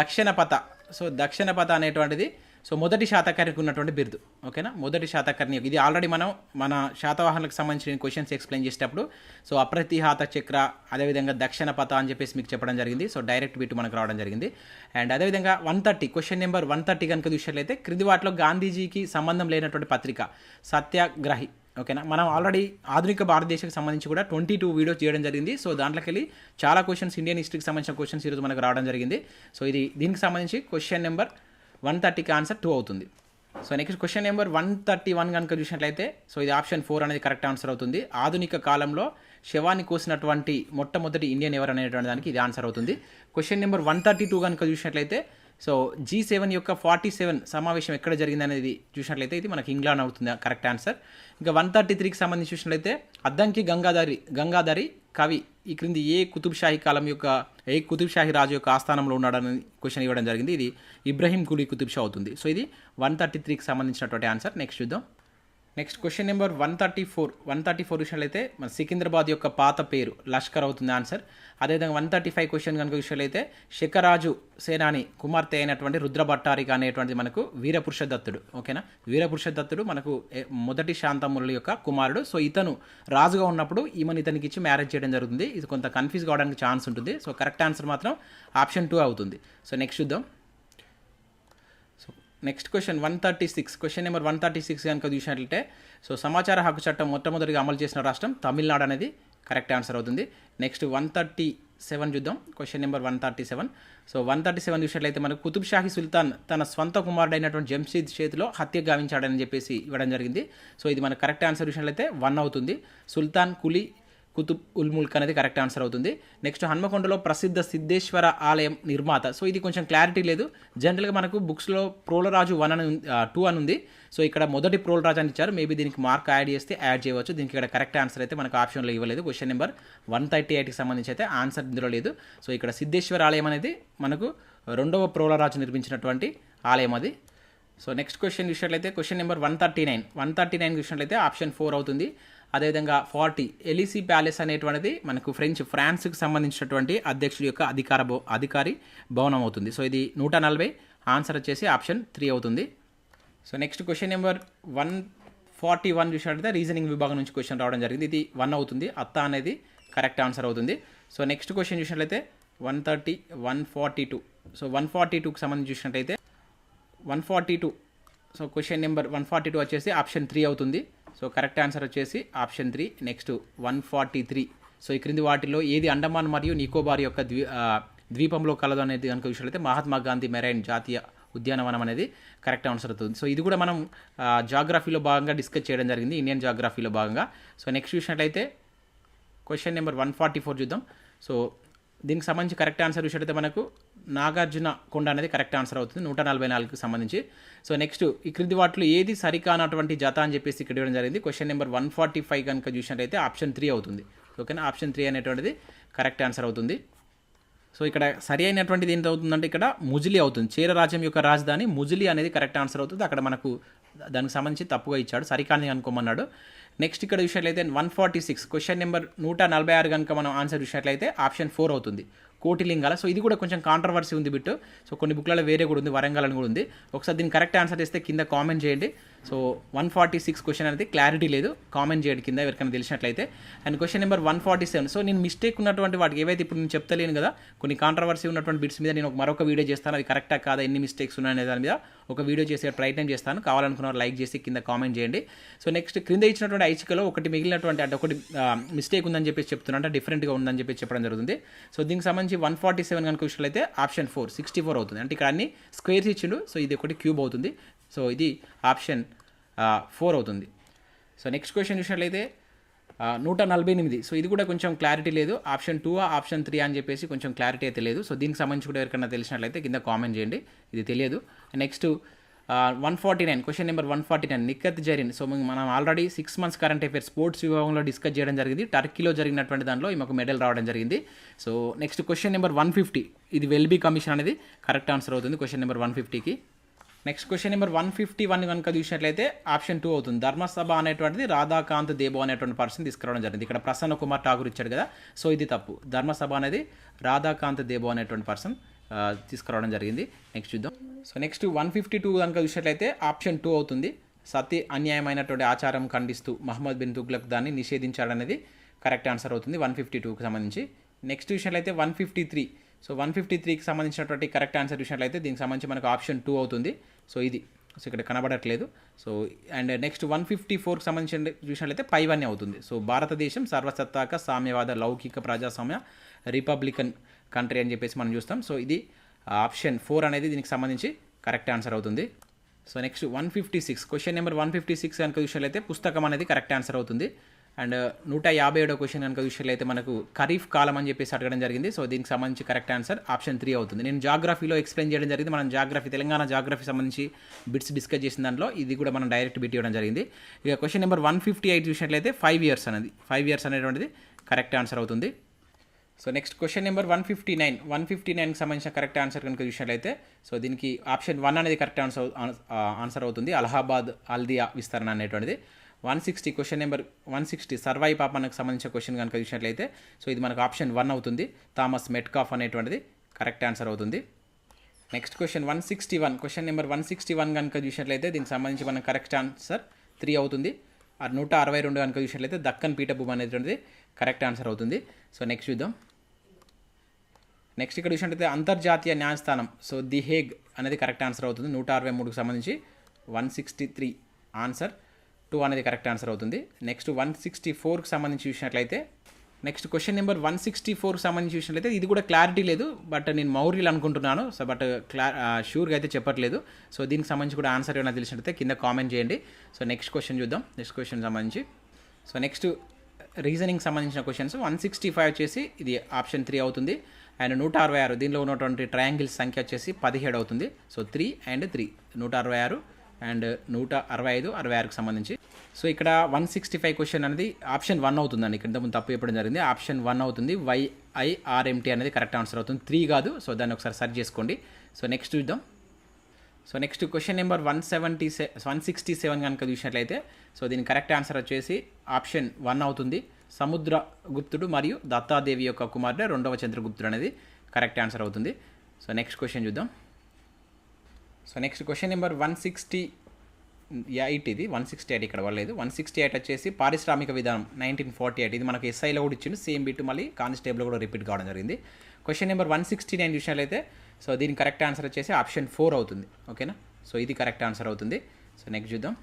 దక్షిణపథ. సో దక్షిణపథ అనేటువంటిది సో మొదటి శాతకర్ణికి ఉన్నటువంటి బిరుదు. ఓకేనా, మొదటి శాతకర్ణి. ఇది ఆల్రెడీ మనం మన శాతవాహనులకు సంబంధించిన క్వశ్చన్స్ ఎక్స్ప్లెయిన్ చేసేటప్పుడు సో అప్రతిహాత చక్ర అదేవిధంగా దక్షిణపథ అని చెప్పేసి మీకు చెప్పడం జరిగింది. సో డైరెక్ట్ బిట్ మనకు రావడం జరిగింది. అండ్ అదేవిధంగా 130 క్వశ్చన్ నెంబర్ 130 కనుక చూసినట్లయితే క్రింది వాటిలో గాంధీజీకి సంబంధం లేనటువంటి పత్రిక సత్యాగ్రహి. ఓకేనా, మనం ఆల్రెడీ ఆధునిక భారతదేశానికి సంబంధించి కూడా 22 వీడియోస్ చేయడం జరిగింది. సో దాంట్లోకి వెళ్ళి చాలా క్వశ్చన్స్ ఇండియన్ హిస్టరీకి సంబంధించిన క్వశ్చన్స్ ఈరోజు మనకు రావడం జరిగింది. సో ఇది దీనికి సంబంధించి క్వశ్చన్ నెంబర్ 130కి ఆన్సర్ 2 అవుతుంది. సో నెక్స్ట్ క్వశ్చన్ నెంబర్ 131 కనుక చూసినట్లయితే సో ఇది ఆప్షన్ 4 అనేది కరెక్ట్ ఆన్సర్ అవుతుంది. ఆధునిక కాలంలో శవాన్ని కోసినటువంటి మొట్టమొదటి ఇండియన్ ఎవరు అనేటువంటి దానికి ఇది ఆన్సర్ అవుతుంది. క్వశ్చన్ నెంబర్ 132 కనుక చూసినట్లయితే సో G7 యొక్క 47 సమావేశం ఎక్కడ జరిగింది అనేది చూసినట్లయితే ఇది మనకి ఇంగ్లాండ్ అవుతుంది కరెక్ట్ ఆన్సర్. ఇంకా 133కి సంబంధించి చూసినట్లయితే అద్దంకి గంగాధరి కవి ఈ క్రింది ఏ కుతుబ్ షాహీ రాజు యొక్క ఆస్థానంలో ఉన్నాడని క్వశ్చన్ ఇవ్వడం జరిగింది. ఇది ఇబ్రహీం కులీ కుతుబ్ షా అవుతుంది. సో ఇది 133కి సంబంధించినటువంటి ఆన్సర్. నెక్స్ట్ చూద్దాం. నెక్స్ట్ క్వశ్చన్ నెంబర్ 134 చూసినట్లయితే మన సికింద్రాబాద్ యొక్క పాత పేరు లష్కర్ అవుతుంది ఆన్సర్. అదేవిధంగా 135 క్వశ్చన్ కనుక చూసినట్లయితే శకరాజు సేనాని కుమార్తె అయినటువంటి రుద్రభట్టారిక అనేటువంటిది మనకు వీరపురుష దత్తుడు. ఓకేనా, వీరపురుష దత్తుడు మనకు మొదటి శాంతముల యొక్క కుమారుడు. సో ఇతను రాజుగా ఉన్నప్పుడు ఇతనికి ఇచ్చి మ్యారేజ్ చేయడం జరుగుతుంది. ఇది కొంత కన్ఫ్యూజ్ కావడానికి ఛాన్స్ ఉంటుంది. సో కరెక్ట్ ఆన్సర్ మాత్రం ఆప్షన్ 2 అవుతుంది. సో నెక్స్ట్ చూద్దాం. నెక్స్ట్ క్వశ్చన్ 136 క్వశ్చన్ నెంబర్ 136 కనుక చూసినట్లయితే సో సమాచార హక్కు చట్టం మొట్టమొదటిగా అమలు చేసిన రాష్ట్రం తమిళనాడు అనేది కరెక్ట్ ఆన్సర్ అవుతుంది. నెక్స్ట్ 137 చూద్దాం. Question number 137. సో 137 చూసినట్లయితే మనకు కుతుబ్ షాహీ సుల్తాన్ తన స్వంత కుమారుడైనటువంటి జంషీద్ చేతిలో హత్య గావించాడని చెప్పేసి ఇవ్వడం జరిగింది. సో ఇది మన కరెక్ట్ ఆన్సర్ చూసినట్లయితే 1 అవుతుంది. సుల్తాన్ కులీ కుతుబ్ ఉల్ ముల్క్ అనేది కరెక్ట్ ఆన్సర్ అవుతుంది. నెక్స్ట్ హన్మకొండలో ప్రసిద్ధ సిద్ధేశ్వర ఆలయం నిర్మాత. సో ఇది కొంచెం క్లారిటీ లేదు. జనరల్గా మనకు బుక్స్లో ప్రోలరాజు 1 అని 2 అని ఉంది. సో ఇక్కడ మొదటి ప్రోలరాజు అని ఇచ్చారు. మేబీ దీనికి మార్క్ యాడ్ చేస్తే యాడ్ చేయవచ్చు. దీనికి ఇక్కడ కరెక్ట్ ఆన్సర్ అయితే మనకు ఆప్షన్లో ఇవ్వలేదు. క్వశ్చన్ నెంబర్ 138కి సంబంధించి అయితే ఆన్సర్ ఇందులో లేదు. సో ఇక్కడ సిద్ధేశ్వర ఆలయం అనేది మనకు 2వ ప్రోలరాజు నిర్మించినటువంటి ఆలయం అది. సో నెక్స్ట్ క్వశ్చన్ చూసినట్లయితే క్వశ్చన్ నెంబర్ 139 చూసినట్లయితే ఆప్షన్ 4 అవుతుంది. అదేవిధంగా 40 ఎలిసీ ప్యాలెస్ అనేటువంటిది మనకు ఫ్రాన్స్కి సంబంధించినటువంటి అధ్యక్షుడి యొక్క అధికారి భవనం అవుతుంది. సో ఇది 140. ఆన్సర్ వచ్చేసి ఆప్షన్ 3 అవుతుంది. సో నెక్స్ట్ క్వశ్చన్ నెంబర్ 141 చూసినట్లయితే రీజనింగ్ విభాగం నుంచి క్వశ్చన్ రావడం జరిగింది. ఇది 1 అవుతుంది. అత్త అనేది కరెక్ట్ ఆన్సర్ అవుతుంది. సో నెక్స్ట్ క్వశ్చన్ చూసినట్లయితే 130, 142. సో 142కి సంబంధించి చూసినట్లయితే 142. సో క్వశ్చన్ నెంబర్ 142 వచ్చేసి ఆప్షన్ 3 అవుతుంది. సో కరెక్ట్ ఆన్సర్ వచ్చేసి ఆప్షన్ 3. నెక్స్ట్ 143. సో ఈ క్రింది వాటిలో ఏది అండమాన్ మరియు నికోబార్ యొక్క ద్వీపంలో కలదు అనేది కనుక చూసినట్లయితే మహాత్మా గాంధీ మెరైన్ జాతీయ ఉద్యానవనం అనేది కరెక్ట్ ఆన్సర్ అవుతుంది. సో ఇది కూడా మనం జాగ్రఫీలో భాగంగా డిస్కస్ చేయడం జరిగింది, ఇండియన్ జాగ్రఫీలో భాగంగా. సో నెక్స్ట్ చూసినట్లయితే క్వశ్చన్ నెంబర్ 144 చూద్దాం. సో దీనికి సంబంధించి కరెక్ట్ ఆన్సర్ చూసినట్లయితే మనకు నాగార్జున కొండ అనేది కరెక్ట్ ఆన్సర్ అవుతుంది 144కి సంబంధించి. సో నెక్స్ట్ ఈ క్రింది వాటిలో ఏది సరికానటువంటి జత అని చెప్పేసి ఇక్కడ ఇవ్వడం జరిగింది. క్వశ్చన్ నెంబర్ 145 కనుక చూసినట్లయితే ఆప్షన్ 3 అవుతుంది. ఓకేనా, ఆప్షన్ 3 అనేటువంటిది కరెక్ట్ ఆన్సర్ అవుతుంది. సో ఇక్కడ సరి అయినటువంటిది ఏంటి అవుతుందంటే ఇక్కడ ముజిలి అవుతుంది. చేర రాజ్యం యొక్క రాజధాని ముజిలి అనేది కరెక్ట్ ఆన్సర్ అవుతుంది. అక్కడ మనకు దానికి సంబంధించి తప్పుగా ఇచ్చాడు, సరికాని అనుకోమన్నాడు. నెక్స్ట్ ఇక్కడ చూసినట్లయితే 146 క్వశ్చన్ నెంబర్ 146 కనుక మనం ఆన్సర్ చూసినట్లయితే ఆప్షన్ 4 అవుతుంది, కోటిలింగాల. సో ఇది కూడా కొంచెం కాంట్రవర్సీ ఉంది బిట్. సో కొన్ని బుక్లలో వేరే కూడా ఉంది, వరంగల్ అని కూడా ఉంది. ఒకసారి దీన్ని కరెక్ట్ ఆన్సర్ చేస్తే కింద కామెంట్ చేయండి. సో 146 క్వశ్చన్ అనేది క్లారిటీ లేదు, కామెంట్ చేయండి కింద ఎవరికైనా తెలిసినట్లయితే. And question number 147. సో నేను మిస్టేక్ ఉన్నటువంటి వాటికి ఏవైతే ఇప్పుడు నేను చెప్తలేను కదా, కొన్ని కాంట్రవర్సీ ఉన్నటువంటి బిట్స్ మీద నేను మరొక వీడియో చేస్తాను. అది కరెక్టా కాదా, ఎన్ని మిస్టేక్స్ ఉన్నాయనే దాని మీద ఒక వీడియో చేసే ప్రయత్నం చేస్తాను. కావాలనుకున్నవారు లైక్ చేసి కింద కామెంట్ చేయండి. సో నెక్స్ట్ క్రింద ఇచ్చినటువంటి ఐచికలో ఒకటి మిగిలినటువంటి అంటే ఒకటి మిస్టేక్ ఉందని చెప్పేసి చెప్తున్నా, అంటే డిఫరెంట్గా ఉందని చెప్పేసి చెప్పడం జరుగుతుంది. సో దీనికి సంబంధించి 147 కనుక చూసినట్లయితే ఆప్షన్ 4 64 అవుతుంది. అంటే ఇక్కడ అన్ని స్క్వేర్స్ ఇచ్చిండు. సో ఇది ఒకటి క్యూబ్ అవుతుంది. సో ఇది ఆప్షన్ 4 అవుతుంది. సో నెక్స్ట్ క్వశ్చన్ చూసినట్లయితే 148. సో ఇది కూడా కొంచెం క్లారిటీ లేదు, ఆప్షన్ 2 ఆప్షన్ 3 అని చెప్పేసి కొంచెం క్లారిటీ అయితే లేదు. సో దీనికి సంబంధించి కూడా ఎవరికైనా తెలిసినట్లయితే కింద కామెంట్ చేయండి, ఇది తెలియదు. Next 149 question number 149 Nikhat Zareen. So మనం already 6 months current affairs sports విభాగంలో డిస్కస్ చేయడం జరిగింది. టర్కీలో జరిగినటువంటి దాంట్లో ఈమెకు మెడల్ రావడం జరిగింది. So next question number 150. ఇది వెల్బీ కమిషన్ అనేది కరెక్ట్ ఆన్సర్ అవుతుంది క్వశ్చన్ నెంబర్ 150కి. నెక్స్ట్ క్వశ్చన్ నెంబర్ 151 కనుక చూసినట్లయితే ఆప్షన్ 2 అవుతుంది. ధర్మసభ అనేటువంటిది రాధాకాంత్ దేబో అనేటువంటి పర్సన్ తీసుకురావడం జరిగింది. ఇక్కడ ప్రసన్న కుమార్ ఠాకూర్ ఇచ్చాడు కదా, సో ఇది తప్పు. ధర్మసభ అనేది రాధాకాంత్ దేబో అనేటువంటి పర్సన్ తీసుకురావడం జరిగింది. నెక్స్ట్ చూద్దాం. సో నెక్స్ట్ 152 కనుక చూసినట్లయితే ఆప్షన్ 2 అవుతుంది. సతీ అన్యాయమైనటువంటి ఆచారం ఖండిస్తూ మహమ్మద్ బిన్ తుగ్లక్ దాన్ని నిషేధించాడనేది కరెక్ట్ ఆన్సర్ అవుతుంది 152కి సంబంధించి. నెక్స్ట్ చూసినట్లయితే 153. సో 153కి సంబంధించినటువంటి కరెక్ట్ ఆన్సర్ చూసినట్లయితే దీనికి సంబంధించి మనకు ఆప్షన్ 2 అవుతుంది. సో ఇది సో ఇక్కడ కనబడట్లేదు. సో అండ్ నెక్స్ట్ 154కి సంబంధించిన చూసినట్లయితే పైవన్నీ అవుతుంది. సో భారతదేశం సర్వసత్తాక సామ్యవాద లౌకిక ప్రజాస్వామ్య రిపబ్లికన్ కంట్రీ అని చెప్పేసి మనం చూస్తాం. సో ఇది ఆప్షన్ 4 అనేది దీనికి సంబంధించి కరెక్ట్ ఆన్సర్ అవుతుంది. సో నెక్స్ట్ 156 క్వశ్చన్ నెంబర్ 156 కనుక చూసినట్లయితే పుస్తకం అనేది కరెక్ట్ ఆన్సర్ అవుతుంది. అండ్ 157 క్వశ్చన్ కనుక చూసినట్లయితే మనకు ఖరీఫ్ కాలం అని చెప్పేసి అడగడం జరిగింది. సో దీనికి సంబంధించి కరెక్ట్ ఆన్సర్ ఆప్షన్ 3 అవుతుంది. నేను జాగ్రఫీలో ఎక్స్ప్లెయిన్ చేయడం జరిగింది. మనం జాగ్రఫీ తెలంగాణ జాగ్రఫీ సంబంధించి బిట్స్ డిస్కస్ చేసిన దాంట్లో ఇది కూడా మనం డైరెక్ట్ బిట్ ఇవ్వడం జరిగింది. ఇక క్వశ్చన్ నెంబర్ 158 చూసినట్లయితే 5 years అనేది 5 years అనేటువంటిది కరెక్ట్ ఆన్సర్ అవుతుంది. సో నెక్స్ట్ క్వశ్చన్ నెంబర్ 159కి సంబంధించిన కరెక్ట్ ఆన్సర్ కనుక చూసినట్లయితే సో దీనికి ఆప్షన్ 1 అనేది కరెక్ట్ ఆన్సర్ అవుతుంది. అలహాబాద్ హల్దియా విస్తరణ అనేటువంటిది. 160 క్వశ్చన్ నెంబర్ 160 సర్వాయి పాపనకు సంబంధించిన క్వశ్చన్ కనుక చూసినట్లయితే సో ఇది మనకు ఆప్షన్ 1 అవుతుంది. థామస్ మెట్కాఫ్ అనేటువంటిది కరెక్ట్ ఆన్సర్ అవుతుంది. నెక్స్ట్ క్వశ్చన్ 161 క్వశ్చన్ నెంబర్ 161 కనుక చూసినట్లయితే దీనికి సంబంధించి మనకు కరెక్ట్ ఆన్సర్ 3 అవుతుంది. 162 కనుక చూసినట్లయితే దక్కన్ పీఠభూమి అనేటువంటిది కరెక్ట్ ఆన్సర్ అవుతుంది. సో నెక్స్ట్ చూద్దాం. నెక్స్ట్ ఇక్కడ చూసినట్టయితే అంతర్జాతీయ న్యాయస్థానం, సో ది హేగ్ అనేది కరెక్ట్ ఆన్సర్ అవుతుంది. 163కు సంబంధించి 163 ఆన్సర్ 2 అనేది కరెక్ట్ ఆన్సర్ అవుతుంది. నెక్స్ట్ 164కి సంబంధించి చూసినట్లయితే నెక్స్ట్ క్వశ్చన్ నెంబర్ 164కి సంబంధించి చూసినట్లయితే ఇది కూడా క్లారిటీ లేదు, బట్ నేను మౌర్యులు అనుకుంటున్నాను. సో బట్ షూర్గా అయితే చెప్పట్లేదు. సో దీనికి సంబంధించి కూడా ఆన్సర్ ఏమైనా తెలిసినట్లయితే కింద కామెంట్ చేయండి. సో నెక్స్ట్ క్వశ్చన్ చూద్దాం. నెక్స్ట్ క్వశ్చన్ సంబంధించి సో నెక్స్ట్ రీజనింగ్ సంబంధించిన క్వశ్చన్స్ 165 వచ్చేసి ఇది ఆప్షన్ 3 అవుతుంది. అండ్ 166 దీనిలో ఉన్నటువంటి ట్రయాంగిల్స్ సంఖ్య వచ్చేసి 17 అవుతుంది. సో 3 and 3 166 అండ్ 165 66కి సంబంధించి. సో ఇక్కడ 165 క్వశ్చన్ అనేది ఆప్షన్ 1 అవుతుందండి. ఇక్కడ ముందు తప్పు చెప్పడం జరిగింది. ఆప్షన్ 1 అవుతుంది. YIRMT అనేది కరెక్ట్ ఆన్సర్ అవుతుంది, 3 కాదు. సో దాన్ని ఒకసారి సెర్చ్ చేసుకోండి. సో నెక్స్ట్ చూద్దాం. సో నెక్స్ట్ క్వశ్చన్ నెంబర్ 167 కనుక చూసినట్లయితే సో దీని కరెక్ట్ ఆన్సర్ వచ్చేసి ఆప్షన్ 1 అవుతుంది. సముద్రగుప్తుడు మరియు దత్తాదేవి యొక్క కుమారుడు 2వ చంద్రగుప్తుడు అనేది కరెక్ట్ ఆన్సర్ అవుతుంది. సో నెక్స్ట్ క్వశ్చన్ చూద్దాం. సో నెక్స్ట్ క్వశ్చన్ నెంబర్ 168 ఇది 168 ఇక్కడ వల్లేదు. 168 వచ్చేసి పారిశ్రామిక విధానం 1948 ఇది మనకు ఎస్ఐలో కూడా ఇచ్చింది. సేమ్ బిట్ మళ్ళీ కానిస్టేబుల్ కూడా రిపీట్ కావడం జరిగింది. క్వశ్చన్ నెంబర్ 169 చూసినట్లయితే సో దీని కరెక్ట్ ఆన్సర్ వచ్చేసి ఆప్షన్ 4 అవుతుంది. ఓకేనా, సో ఇది కరెక్ట్ ఆన్సర్ అవుతుంది. సో నెక్స్ట్ చూద్దాం.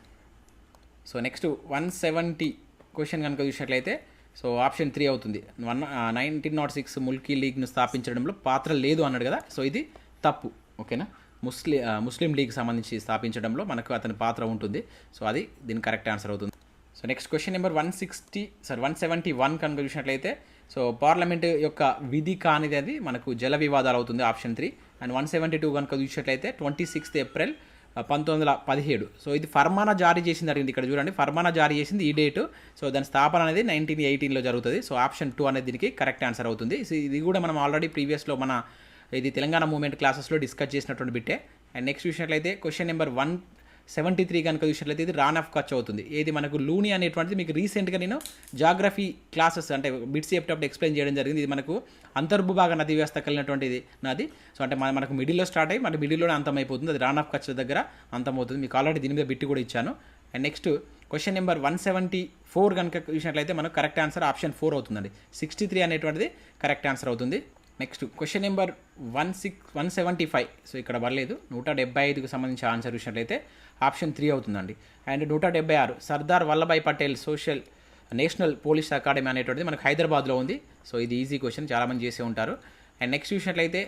సో నెక్స్ట్ 170 క్వశ్చన్ కనుక చూసినట్లయితే సో ఆప్షన్ 3 అవుతుంది. 1906 ముల్కీ లీగ్ను స్థాపించడంలో పాత్ర లేదు అన్నాడు కదా. సో ఇది తప్పు. ఓకేనా, ముస్లిం లీగ్ సంబంధించి స్థాపించడంలో మనకు అతని పాత్ర ఉంటుంది. సో అది దీని కరెక్ట్ ఆన్సర్ అవుతుంది. సో నెక్స్ట్ క్వశ్చన్ నెంబర్ 171 కనుక చూసినట్లయితే సో పార్లమెంట్ యొక్క విధి కానిది అది మనకు జల వివాదాలు అవుతుంది, ఆప్షన్ 3. అండ్ 172 కనుక చూసినట్లయితే 26 ఏప్రిల్ 1917 సో ఇది ఫర్మానా జారీ చేసింది అడిగింది. ఇక్కడ చూడండి, ఫర్మానా జారీ చేసింది ఈ డేటు. సో దాని స్థాపన అనేది 1918లో జరుగుతుంది. సో ఆప్షన్ 2 అనేది దీనికి కరెక్ట్ ఆన్సర్ అవుతుంది. సో ఇది కూడా మనం ఆల్రెడీ ప్రీవియస్లో మన ఇది తెలంగాణ మూవ్మెంట్ క్లాసెస్లో డిస్కస్ చేసినటువంటి బిట్టే. అండ్ నెక్స్ట్ చూసినట్లయితే క్వశ్చన్ నెంబర్ 173 కనుక చూసినట్లయితే ఇది రాన్ ఆఫ్ కచ్ అవుతుంది. ఏది మనకు లూని అనేటువంటిది మీకు రీసెంట్గా నేను జాగ్రఫీ క్లాసెస్ అంటే బిట్స్ చెప్పేటప్పుడు ఎక్స్ప్లెయిన్ చేయడం జరిగింది. ఇది మనకు అంతర్భూభాగ నది వ్యవస్థ కలిగినటువంటిది నది. సో అంటే మనకు మిడిల్లో స్టార్ట్ అయ్యి మన మిడిల్లోనే అంతమైపోతుంది. అది రాన్ ఆఫ్ కచ్ దగ్గర అంతమవుతుంది. మీకు ఆల్రెడీ దీని మీద బిట్ కూడా ఇచ్చాను. అండ్ నెక్స్ట్ క్వశ్చన్ నెంబర్ 174 కనుక చూసినట్లయితే మనకు కరెక్ట్ ఆన్సర్ ఆప్షన్ 4 అవుతుందండి. 63 అనేటువంటిది కరెక్ట్ ఆన్సర్ అవుతుంది. నెక్స్ట్ క్వశ్చన్ నెంబర్ 175 సో ఇక్కడ పర్లేదు. 175కు సంబంధించి ఆన్సర్ చూసినట్లయితే ఆప్షన్ 3 అవుతుందండి. And 176 Sardar Vallabhbhai Patel national police academy అనేటువంటిది మనకు హైదరాబాద్లో ఉంది. సో ఇది ఈజీ క్వశ్చన్, చాలామంది చేసే ఉంటారు. అండ్ నెక్స్ట్ చూసినట్లయితే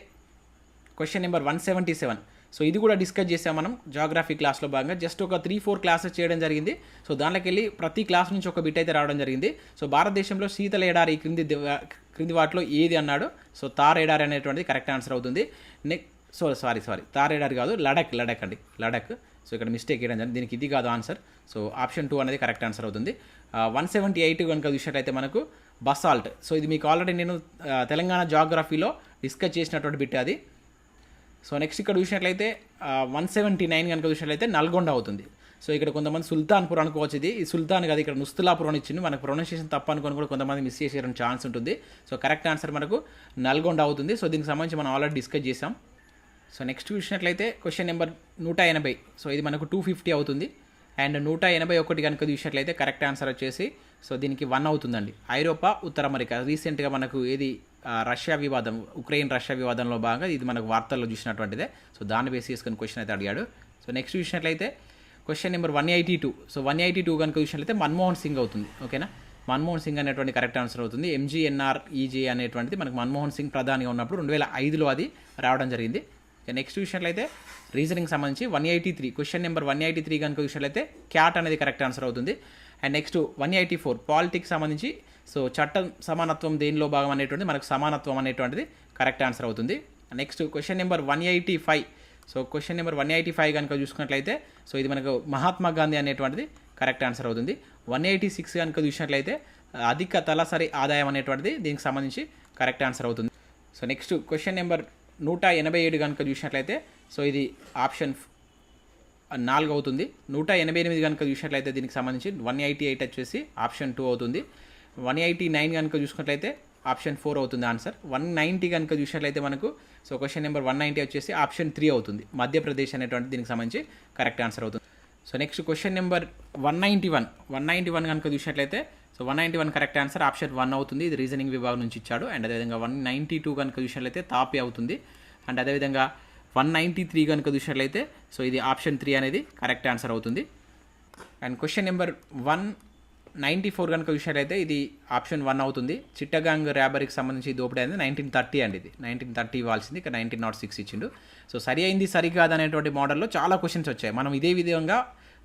క్వశ్చన్ నెంబర్ 177 సో ఇది కూడా డిస్కస్ చేసాం మనం జాగ్రఫీ క్లాస్లో భాగంగా. జస్ట్ ఒక 3-4 క్లాసెస్ చేయడం జరిగింది. సో దాంట్లోకి వెళ్ళి ప్రతి క్లాస్ నుంచి ఒక బిట్ అయితే రావడం జరిగింది. సో భారతదేశంలో శీతల ఎడారి క్రింది వాటిలో ఏది అన్నాడు. సో తార్ ఎడారి అనేటువంటిది కరెక్ట్ ఆన్సర్ అవుతుంది. సారీ తార్ ఎడారి కాదు, లడక్ అండి, లడక్. సో ఇక్కడ మిస్టేక్ చేయడం జరిగింది, దీనికి ఇది కాదు ఆన్సర్. సో ఆప్షన్ 2 అనేది కరెక్ట్ ఆన్సర్ అవుతుంది. 178 కనుక చూసినట్లయితే మనకు బసాల్ట్. సో ఇది మీకు ఆల్రెడీ నేను తెలంగాణ జాగ్రఫీలో డిస్కస్ చేసినటువంటి బిట్ అది. సో నెక్స్ట్ ఇక్కడ చూసినట్లయితే 179 కనుక చూసినట్లయితే నల్గొండ అవుతుంది. సో ఇక్కడ కొంతమంది సుల్తాన్పూర్ అనుకోవచ్చు. ఇది సుల్తాన్ కాదు, ఇక్కడ నుస్తులాపూర్ అని ఇచ్చింది. మనకు ప్రొనౌన్సియేషన్ తప్పు అనుకొని కూడా కొంతమంది మిస్ చేసే ఛాన్స్ ఉంటుంది. సో కరెక్ట్ ఆన్సర్ మనకు నల్గొండ అవుతుంది. సో దీనికి సంబంధించి మనం ఆల్రెడీ డిస్కస్ చేసాం. సో నెక్స్ట్ చూసినట్లయితే క్వశ్చన్ నెంబర్ 180 సో ఇది మనకు 250 అవుతుంది. అండ్ 181 కనుక చూసినట్లయితే కరెక్ట్ ఆన్సర్ వచ్చేసి సో దీనికి 1 అవుతుందండి. ఐరోపా, ఉత్తర అమెరికా రీసెంట్గా మనకు ఏది రష్యా వివాదం, ఉక్రెయిన్ రష్యా వివాదంలో భాగంగా ఇది మనకు వార్తల్లో చూసినటువంటిదే. సో దాన్ని బేస్ చేసుకుని క్వశ్చన్ అయితే అడిగాడు. సో నెక్స్ట్ చూసినట్లయితే క్వశ్చన్ నెంబర్ 182 సో 182 కనుక చూసినట్లయితే మన్మోహన్ సింగ్ అవుతుంది. ఓకేనా, మన్మోహన్ సింగ్ అనేటువంటి కరెక్ట్ ఆన్సర్ అవుతుంది. MGNREG అనేటువంటిది మనకు మన్మోహన్ సింగ్ ప్రధానిగా ఉన్నప్పుడు 2005లో అది రావడం జరిగింది. నెక్స్ట్ చూసినట్లయితే రీజనింగ్ సంబంధించి 183 క్వశ్చన్ నెంబర్ 183 కనుక చూసినట్లయితే క్యాట్ అనేది కరెక్ట్ ఆన్సర్ అవుతుంది. అండ్ నెక్స్ట్ 184 పాలిటిక్స్ సంబంధించి సో చట్టం సమానత్వం దేనిలో భాగం అనేటువంటిది మనకు సమానత్వం అనేటువంటిది కరెక్ట్ ఆన్సర్ అవుతుంది. Next question number 185 so question number 185 కనుక చూసుకున్నట్లయితే సో ఇది మనకు మహాత్మా గాంధీ అనేటువంటిది కరెక్ట్ ఆన్సర్ అవుతుంది. 186 కనుక చూసినట్లయితే అధిక తలసరి ఆదాయం అనేటువంటిది దీనికి సంబంధించి కరెక్ట్ ఆన్సర్ అవుతుంది. సో నెక్స్ట్ క్వశ్చన్ నెంబర్ 187 కనుక చూసినట్లయితే సో ఇది ఆప్షన్ 4 అవుతుంది. 188 కనుక చూసినట్లయితే దీనికి సంబంధించి 188 వచ్చేసి ఆప్షన్ 2 అవుతుంది. 189 కనుక చూసుకున్నట్లయితే ఆప్షన్ 4 అవుతుంది ఆన్సర్. 190 కనుక చూసినట్లయితే మనకు సో క్వశ్చన్ నెంబర్ 190 వచ్చేసి ఆప్షన్ 3 అవుతుంది. మధ్యప్రదేశ్ అనేటువంటి దీనికి సంబంధించి కరెక్ట్ ఆన్సర్ అవుతుంది. సో నెక్స్ట్ క్వశ్చన్ నెంబర్ 191 కనుక చూసినట్లయితే సో 191 కరెక్ట్ ఆన్సర్ ఆప్షన్ 1 అవుతుంది. ఇది రీజనింగ్ విభాగం నుంచి ఇచ్చాడు. అండ్ అదేవిధంగా 192 కనుక చూసినట్లయితే తాపే అవుతుంది. అండ్ అదేవిధంగా 193 కనుక చూసినట్లయితే సో ఇది ఆప్షన్ 3 అనేది కరెక్ట్ ఆన్సర్ అవుతుంది. అండ్ క్వశ్చన్ నెంబర్ 194 కనుక చూసినట్లయితే ఇది ఆప్షన్ 1 అవుతుంది. చిట్టగాంగ్ ర్యాబరీకి సంబంధించి దోపిడీ అనేది 1930 అండి. ఇది 1930 ఇవ్వాల్సింది, ఇక్కడ 1906 ఇచ్చిండు. సో సరి అయింది సరికాదు అనేటువంటి మోడల్లో చాలా క్వశ్చన్స్ వచ్చాయి. మనం ఇదే విధంగా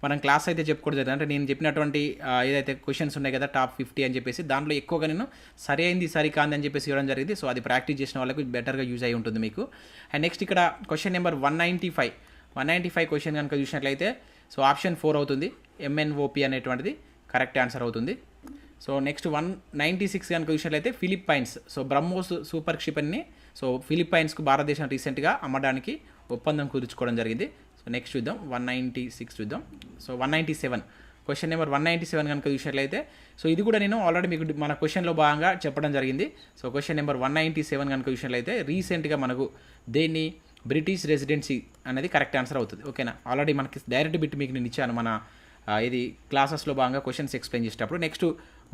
మనం క్లాస్ అయితే చెప్పుకోవడం జరిగింది. అంటే నేను చెప్పినటువంటి ఏదైతే క్వశ్చన్స్ ఉన్నాయి కదా టాప్ 50 అని చెప్పేసి, దాంట్లో ఎక్కువగా నేను సరి అయింది సరికాదు అని చెప్పేసి ఇవ్వడం జరిగింది. సో అది ప్రాక్టీస్ చేసిన వాళ్ళకి బెటర్గా యూజ్ అయి ఉంటుంది మీకు. అండ్ నెక్స్ట్ ఇక్కడ క్వశ్చన్ నెంబర్ 195 క్వశ్చన్ కనుక చూసినట్లయితే సో ఆప్షన్ 4 అవుతుంది. MNOP అనేటువంటిది కరెక్ట్ ఆన్సర్ అవుతుంది. సో నెక్స్ట్ 196 కనుక చూసినట్లయితే ఫిలిప్పైన్స్, సో బ్రహ్మోస్ సూపర్ క్షిపణిని సో ఫిలిప్పైన్స్కు భారతదేశం రీసెంట్గా అమ్మడానికి ఒప్పందం కుదుర్చుకోవడం జరిగింది. సో నెక్స్ట్ చూద్దాం 196 చూద్దాం. సో 197 క్వశ్చన్ నెంబర్ 197 కనుక చూసినట్లయితే సో ఇది కూడా నేను ఆల్రెడీ మీకు మన క్వశ్చన్లో భాగంగా చెప్పడం జరిగింది. సో క్వశ్చన్ నెంబర్ 197 కనుక చూసినట్లయితే రీసెంట్గా మనకు దేన్ని బ్రిటిష్ రెసిడెన్సీ అనేది కరెక్ట్ ఆన్సర్ అవుతుంది. ఓకేనా, ఆల్రెడీ మనకి డైరెక్ట్ బిట్ మీకు నేను ఇచ్చాను మన ఇది క్లాసెస్లో భాగంగా క్వశ్చన్స్ ఎక్స్ప్లెయిన్ చేసేటప్పుడు. నెక్స్ట్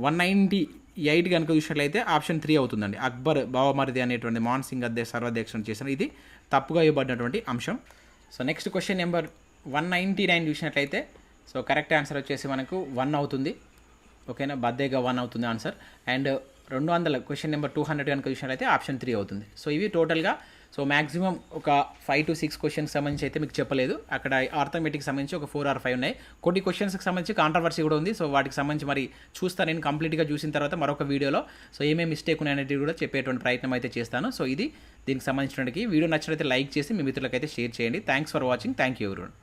198 కనుక చూసినట్లయితే ఆప్షన్ 3 అవుతుందండి. అక్బర్ బావమరిది అనేటువంటి మాన్ సింగ్ సర్వాధ్యక్షుడు చేశారు. ఇది తప్పుగా ఇవ్వబడినటువంటి అంశం. సో నెక్స్ట్ క్వశ్చన్ నెంబర్ 199 చూసినట్లయితే సో కరెక్ట్ ఆన్సర్ వచ్చేసి మనకు 1 అవుతుంది. ఓకేనా, బర్త్డేగా 1 అవుతుంది ఆన్సర్. అండ్ 200 క్వశ్చన్ నెంబర్ 200 కనుక చూసినట్లయితే ఆప్షన్ 3 అవుతుంది. సో ఇవి టోటల్గా సో మ్యాక్సిమం ఒక 5 to 6 క్వశ్చన్స్ సంబంధించి అయితే మీకు చెప్పలేదు. అక్కడ ఆర్థమెటిక్ సంబంధించి ఒక 4 or 5 ఉన్నాయి. కొన్ని క్వశ్చన్స్కి సంబంధించి కాంట్రవర్సీ కూడా ఉంది. సో వాటికి సంబంధించి మరి చూస్తాను నేను కంప్లీట్గా చూసిన తర్వాత మరొక వీడియోలో. సో ఏమేమి మిస్టేక్ ఉన్నాయనేది కూడా చెప్పేటువంటి ప్రయత్నం అయితే చేస్తాను. సో ఇది దీనికి సంబంధించినటువంటి వీడియో నచ్చినట్లయితే లైక్ చేసి మీ మిత్రులకైతే షేర్ చేయండి. Thanks for watching. Thank you everyone.